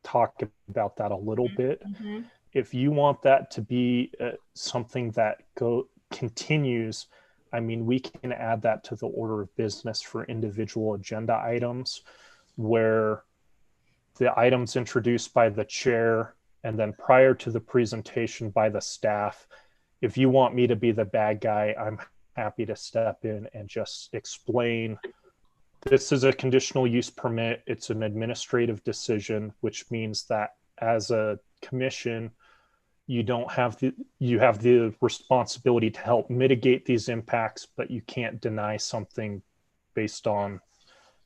talk about that a little bit. If you want that to be something that continues, I mean, we can add that to the order of business for individual agenda items, where the items introduced by the chair And then prior to the presentation by the staff, if you want me to be the bad guy, I'm happy to step in and just explain this is a conditional use permit. It's an administrative decision, which means that as a commission, you have the responsibility to help mitigate these impacts, but you can't deny something based on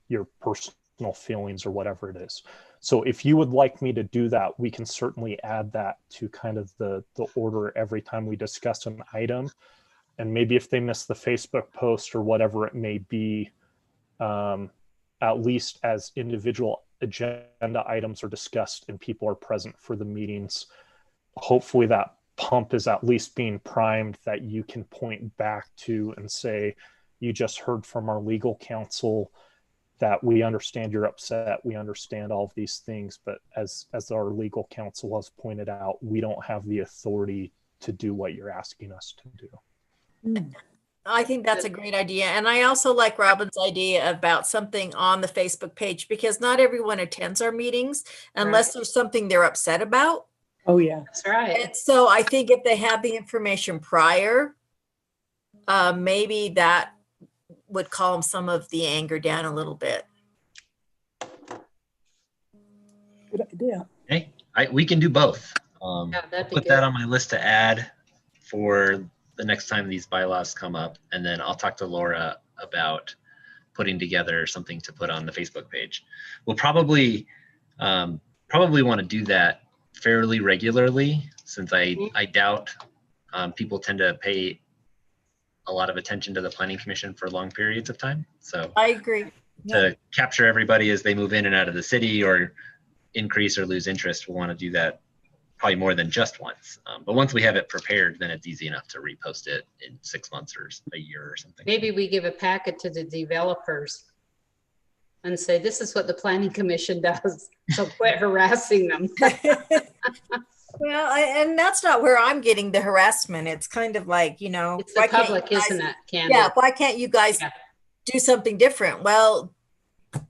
your personal feelings or whatever it is. So if you would like me to do that, we can certainly add that to kind of the order every time we discuss an item. And maybe if they miss the Facebook post or whatever it may be, at least as individual agenda items are discussed and people are present for the meetings, hopefully that pump is at least being primed that you can point back to and say, you just heard from our legal counsel that we understand you're upset. We understand all of these things, but as our legal counsel has pointed out, we don't have the authority to do what you're asking us to do. I think that's a great idea. And I also like Robin's idea about something on the Facebook page, because not everyone attends our meetings unless there's something they're upset about. Oh, yeah. That's right. And so I think if they have the information prior, maybe that would calm some of the anger down a little bit. Good idea. Hey, we can do both. Yeah, that'd be Put good. that on my list to add for the next time these bylaws come up, and then I'll talk to Laura about putting together something to put on the Facebook page. We'll probably want to do that fairly regularly, since I doubt people tend to pay a lot of attention to the Planning Commission for long periods of time. So I agree. to capture everybody as they move in and out of the city or increase or lose interest, we'll want to do that probably more than just once. But once we have it prepared, then it's easy enough to repost it in 6 months or a year or something. Maybe we give a packet to the developers and say, this is what the Planning Commission does, so quit harassing them. Well, and that's not where I'm getting the harassment. It's kind of like, It's the why can't public, you guys- isn't it, Candy? Yeah, why can't you guys Yeah. do something different? Well,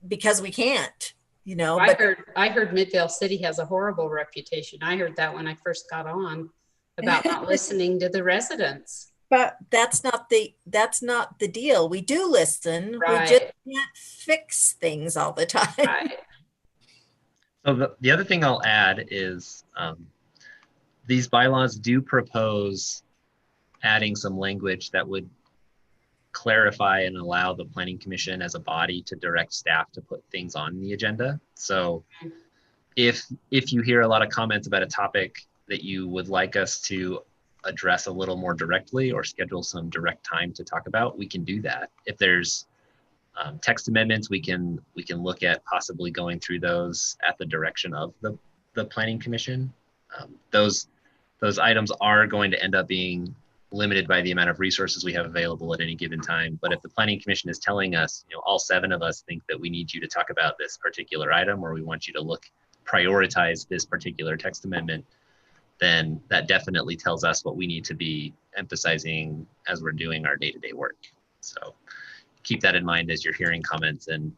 because we can't, I but heard Midvale City has a horrible reputation. I heard that when I first got on about not listening to the residents. But that's not the deal. We do listen. Right. We just can't fix things all the time. Right. So the other thing I'll add is these bylaws do propose adding some language that would clarify and allow the Planning Commission as a body to direct staff to put things on the agenda. So if you hear a lot of comments about a topic that you would like us to address a little more directly or schedule some direct time to talk about, we can do that. If there's text amendments, we can look at possibly going through those at the direction of the Planning Commission. Those items are going to end up being limited by the amount of resources we have available at any given time. But if the Planning Commission is telling us, all 7 of us think that we need you to talk about this particular item, or we want you to prioritize this particular text amendment, then that definitely tells us what we need to be emphasizing as we're doing our day-to-day work. So keep that in mind as you're hearing comments and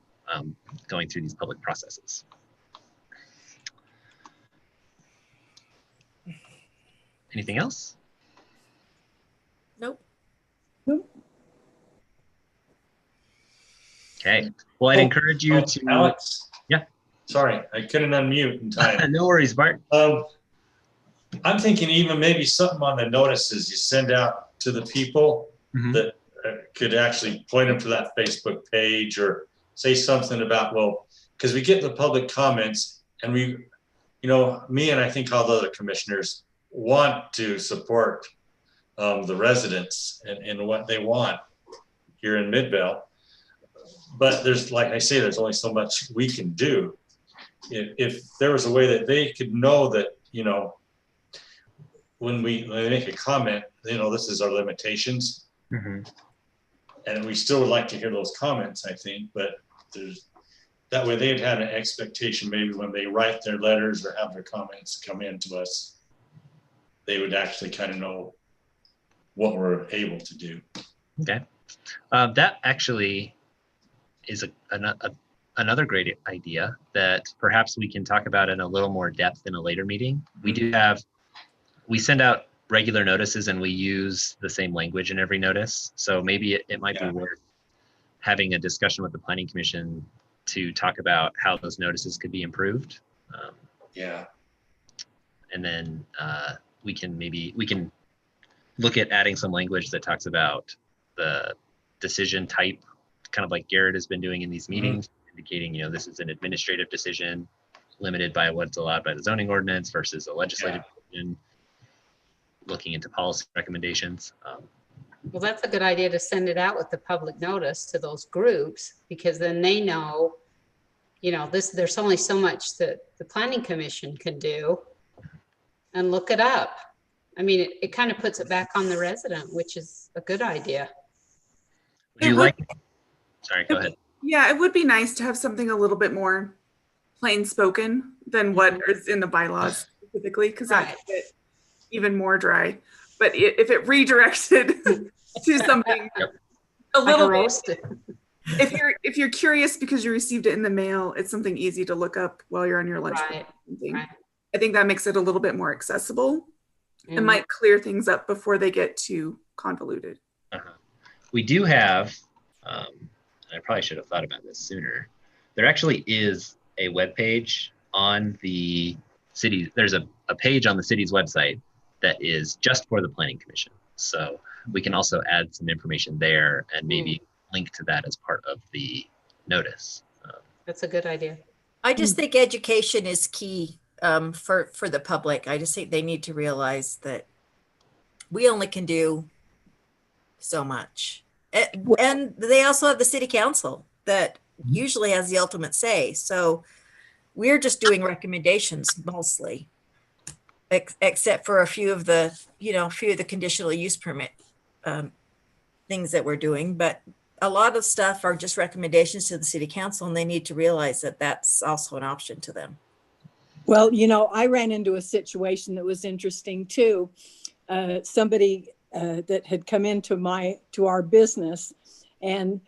going through these public processes. Anything else? Nope. Okay. Well, I'd encourage you to. Alex. Yeah. Sorry, I couldn't unmute in time. No worries, Bart. I'm thinking even maybe something on the notices you send out to the people that could actually point them to that Facebook page or say something about, because we get the public comments and we, me and I think all the other commissioners want to support the residents and what they want here in Midvale. But there's, like I say, there's only so much we can do. If there was a way that they could know that, when they make a comment, this is our limitations. And we still would like to hear those comments, I think, but that way they'd have an expectation, maybe when they write their letters or have their comments come in to us, they would actually kind of know what we're able to do. Okay. That actually is another great idea that perhaps we can talk about in a little more depth in a later meeting. We send out regular notices and we use the same language in every notice. So maybe it might be worth having a discussion with the Planning Commission to talk about how those notices could be improved. And then we can look at adding some language that talks about the decision type, kind of like Garrett has been doing in these meetings, indicating, this is an administrative decision limited by what's allowed by the zoning ordinance versus a legislative decision, looking into policy recommendations. Well, that's a good idea to send it out with the public notice to those groups, because then they know, there's only so much that the Planning Commission can do, and look it up. I mean, it kind of puts it back on the resident, which is a good idea. Would you like, sorry, go ahead. Yeah, it would be nice to have something a little bit more plain spoken than what is in the bylaws specifically, because that makes it even more dry. But if it redirected to something a little bit, if you're curious because you received it in the mail, it's something easy to look up while you're on your lunch break. I think that makes it a little bit more accessible. It might clear things up before they get too convoluted. We do have, I probably should have thought about this sooner. There actually is a web page on the city. There's a page on the city's website that is just for the Planning Commission. So we can also add some information there and maybe link to that as part of the notice. That's a good idea. I just think education is key for the public. I just think they need to realize that we only can do so much. And they also have the city council that usually has the ultimate say. So we're just doing recommendations mostly, except for a few of the conditional use permit things that we're doing. But a lot of stuff are just recommendations to the city council, and they need to realize that that's also an option to them. Well, I ran into a situation that was interesting too. Somebody that had come into our business, and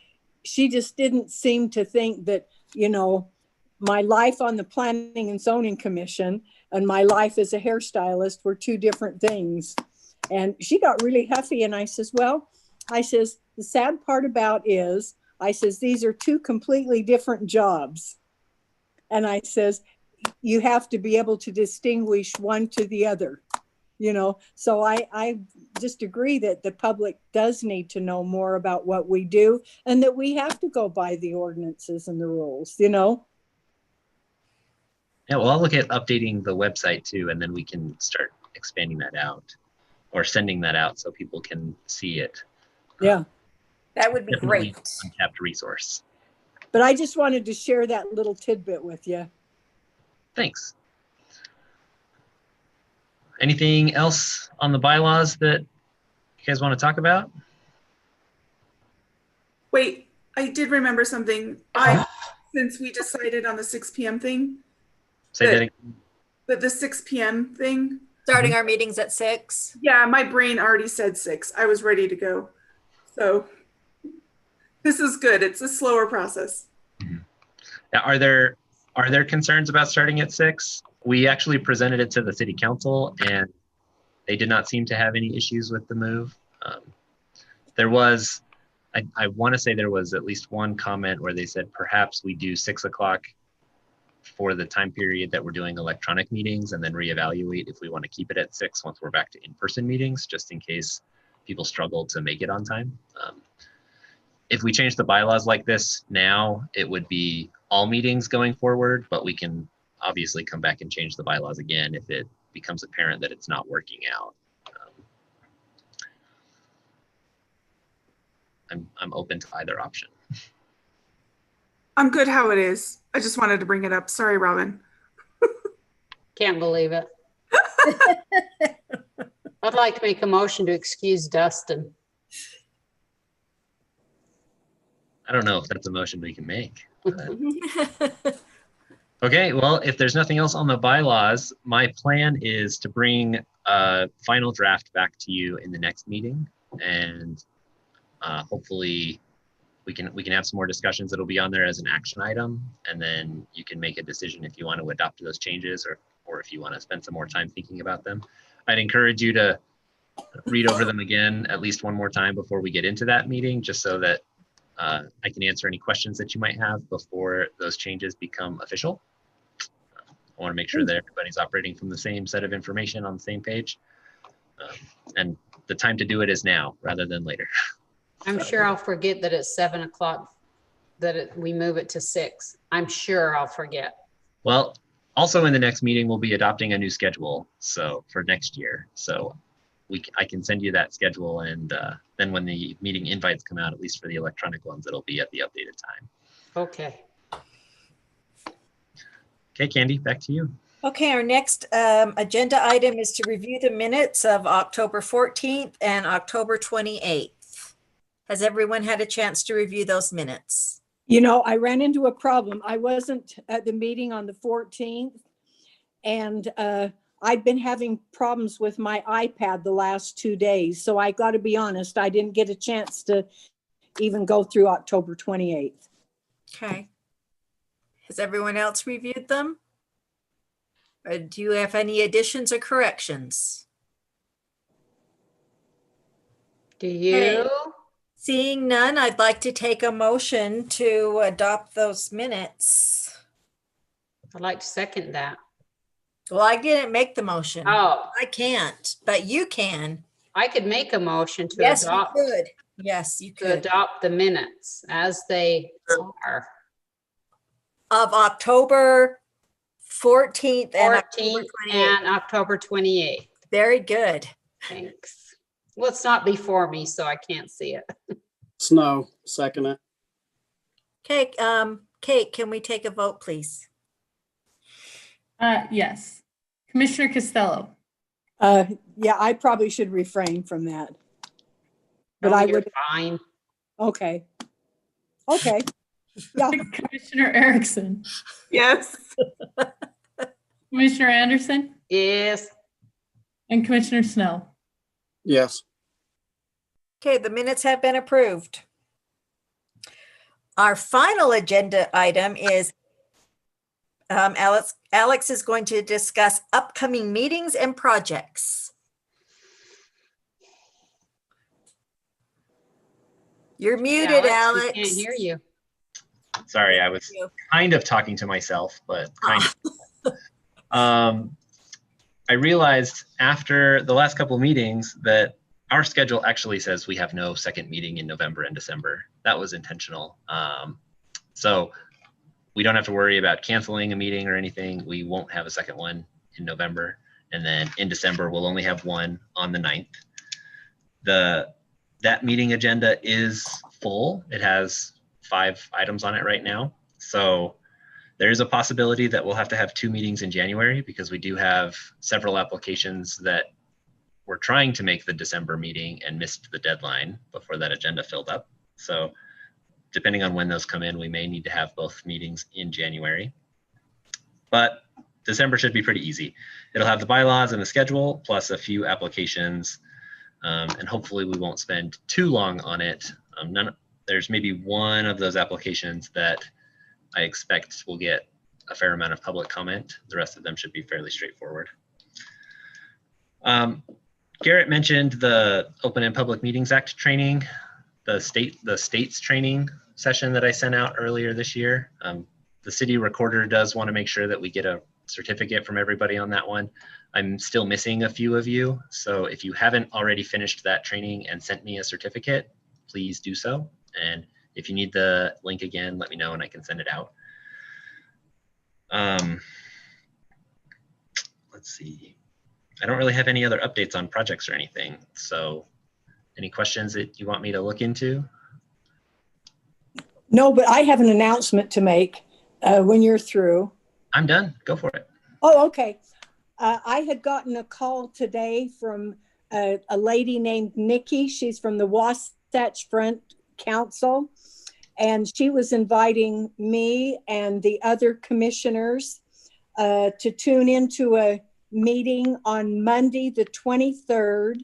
she just didn't seem to think that, my life on the Planning and Zoning Commission and my life as a hairstylist were two different things. And she got really huffy, and I says, the sad part about is, these are two completely different jobs. And I says, you have to be able to distinguish one to the other, So I just agree that the public does need to know more about what we do, and that we have to go by the ordinances and the rules, Yeah, well, I'll look at updating the website too, and then we can start expanding that out or sending that out so people can see it. Yeah. That would be Definitely great. Untapped resource. But I just wanted to share that little tidbit with you. Thanks. Anything else on the bylaws that you guys want to talk about? Wait, I did remember something. Since we decided on the 6 p.m. thing. Say that again. The 6 p.m. thing. Starting our meetings at 6. Yeah, my brain already said 6. I was ready to go. So this is good. It's a slower process. Now, are there concerns about starting at 6? We actually presented it to the city council, and they did not seem to have any issues with the move. There was, I want to say there was at least one comment where they said perhaps we do 6 o'clock for the time period that we're doing electronic meetings, and then reevaluate if we want to keep it at 6 once we're back to in-person meetings, just in case people struggle to make it on time. If we change the bylaws like this now, it would be all meetings going forward, but we can obviously come back and change the bylaws again if it becomes apparent that it's not working out. I'm open to either option. I'm good how it is. I just wanted to bring it up. Sorry, Robin. Can't believe it. I'd like to make a motion to excuse Dustin. I don't know if that's a motion we can make. Okay, well, if there's nothing else on the bylaws, my plan is to bring a final draft back to you in the next meeting, and hopefully we can have some more discussions. It'll be on there as an action item, and then you can make a decision if you want to adopt those changes or if you want to spend some more time thinking about them. I'd encourage you to read over them again at least one more time before we get into that meeting, just so that I can answer any questions that you might have before those changes become official. I want to make sure that everybody's operating from the same set of information on the same page. And the time to do it is now rather than later. I'm sure I'll forget that it's 7 o'clock, we move it to 6. I'm sure I'll forget. Well, also in the next meeting, we'll be adopting a new schedule. So for next year. So I can send you that schedule, and then when the meeting invites come out, at least for the electronic ones, it'll be at the updated time. Okay. Okay, Candy, back to you. Okay, our next agenda item is to review the minutes of October 14th and October 28th. Has everyone had a chance to review those minutes? You know, I ran into a problem. I wasn't at the meeting on the 14th, and I've been having problems with my iPad the last 2 days. So I got to be honest, I didn't get a chance to even go through October 28th. Okay. Has everyone else reviewed them? Or do you have any additions or corrections? Do you? Okay. Seeing none, I'd like to take a motion to adopt those minutes. I'd like to second that. Well, I didn't make the motion. Oh, I can't, but you can. I could make a motion to Yes, adopt. you could. Yes, you To could. adopt the minutes as they are. Of October 14th and October 14th 28th. and October 28th. Very good. Thanks. Well, it's not before me, so I can't see it. Snow, second it. Okay, Kate, can we take a vote, please? Yes. Commissioner Costello, Yeah, I probably should refrain from that. But No, I you're would, fine. okay. Okay, yeah, Commissioner Erickson, Yes. Commissioner Anderson, Yes. and Commissioner Snell. Yes. Okay, the minutes have been approved. Our final agenda item is Alex is going to discuss upcoming meetings and projects. You're muted, Alex. We can't hear you. Sorry, I was kind of talking to myself, but kind of. I realized after the last couple of meetings that our schedule actually says we have no second meeting in November and December. That was intentional. So we don't have to worry about canceling a meeting or anything. We won't have a second one in November. And then in December, we'll only have one on the 9th. That meeting agenda is full. It has 5 items on it right now. So there is a possibility that we'll have to have 2 meetings in January because we do have several applications that we're trying to make the December meeting and missed the deadline before that agenda filled up. So depending on when those come in, we may need to have both meetings in January. But December should be pretty easy. It'll have the bylaws and the schedule, plus a few applications. And hopefully we won't spend too long on it. There's maybe one of those applications that I expect will get a fair amount of public comment. The rest of them should be fairly straightforward. Garrett mentioned the Open and Public Meetings Act training, the state's training session that I sent out earlier this year. The city recorder does want to make sure that we get a certificate from everybody on that one. I'm still missing a few of you. So if you haven't already finished that training and sent me a certificate, please do so. And if you need the link again, let me know and I can send it out. Let's see. I don't really have any other updates on projects or anything. So any questions that you want me to look into? no, but I have an announcement to make when you're through. I'm done. Go for it. Oh, okay. I had gotten a call today from a lady named Nikki. She's from the Wasatch Front Council, and she was inviting me and the other commissioners to tune into a meeting on Monday, the 23rd,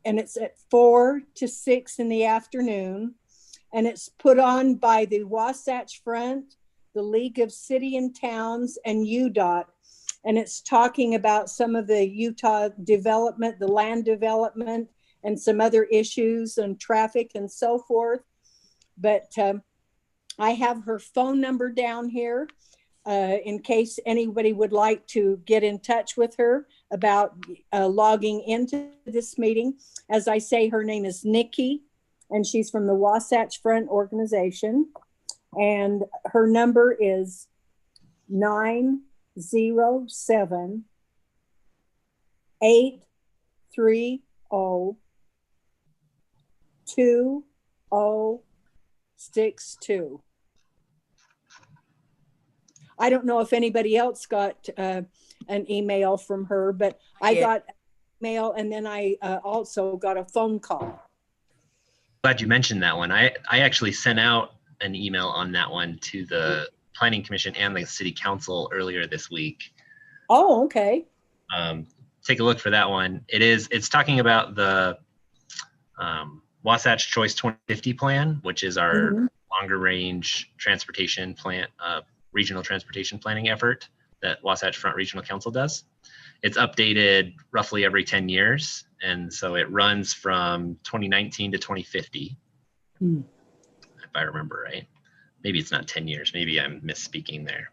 and it's at 4 to 6 in the afternoon. and it's put on by the Wasatch Front, the League of City and Towns, and UDOT. And it's talking about some of the Utah development, the land development, and some other issues and traffic and so forth. But I have her phone number down here in case anybody would like to get in touch with her about logging into this meeting. As I say, her name is Nikki, and she's from the Wasatch Front organization. And her number is 907-830-2062. I don't know if anybody else got an email from her, but I got an email, and then I also got a phone call. Glad you mentioned that one. I actually sent out an email on that one to the Planning Commission and the City Council earlier this week. Oh, okay. Take a look for that one. It's talking about the Wasatch Choice 2050 plan, which is our longer range transportation plan, regional transportation planning effort that Wasatch Front Regional Council does. It's updated roughly every 10 years. And so it runs from 2019 to 2050, if I remember right. Maybe it's not 10 years. Maybe I'm misspeaking there.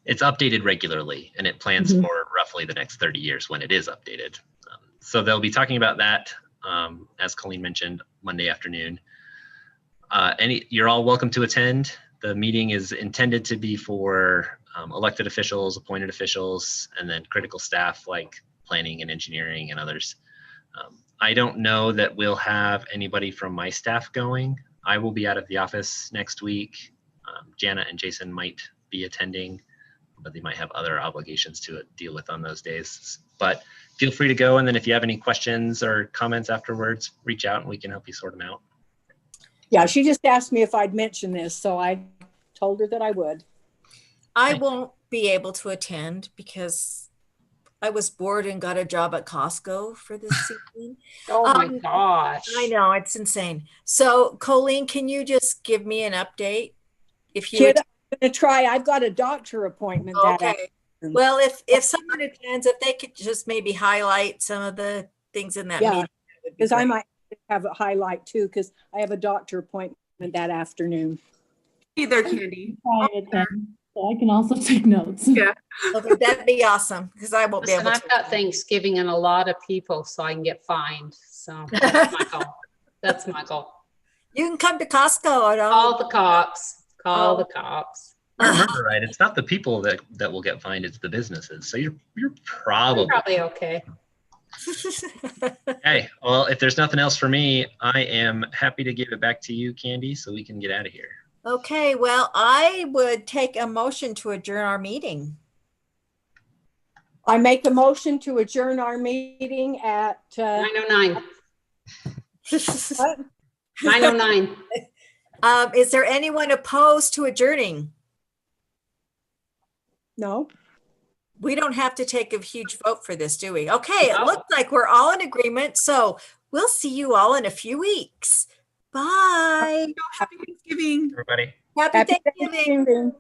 It's updated regularly, and it plans for roughly the next 30 years when it is updated. So they'll be talking about that, as Colleen mentioned, Monday afternoon. You're all welcome to attend. The meeting is intended to be for elected officials, appointed officials, and then critical staff like planning and engineering and others. I don't know that we'll have anybody from my staff going. I will be out of the office next week. Jana and Jason might be attending, but they might have other obligations to deal with on those days. But feel free to go, and then if you have any questions or comments afterwards, reach out and we can help you sort them out. Yeah, she just asked me if I'd mention this, so I told her that I would. I won't be able to attend because I was bored and got a job at Costco for this evening. Oh my gosh. I know, it's insane. So Colleen, can you just give me an update? If you Kid, I'm gonna try. I've got a doctor appointment that okay. afternoon. Well, if someone attends, if they could just maybe highlight some of the things in that meeting. Because I might have a highlight too, because I have a doctor appointment that afternoon. Hey there, Candy. So I can also take notes. Yeah. Okay, that'd be awesome because I won't be Listen, able I've to. got Thanksgiving and a lot of people, so I can get fined. So that's my goal. That's my goal. You can come to Costco. Call the cops. Call the cops. If I remember right, it's not the people that will get fined, it's the businesses. So you're probably okay. Hey, well, if there's nothing else for me, I am happy to give it back to you, Candy, so we can get out of here. Okay, well, I would take a motion to adjourn our meeting. I make a motion to adjourn our meeting at 9:09. What? 9:09. Is there anyone opposed to adjourning? No. We don't have to take a huge vote for this, do we? Okay, it looks like we're all in agreement. So we'll see you all in a few weeks. Bye. Happy Thanksgiving. Everybody. Happy Thanksgiving. Thanksgiving.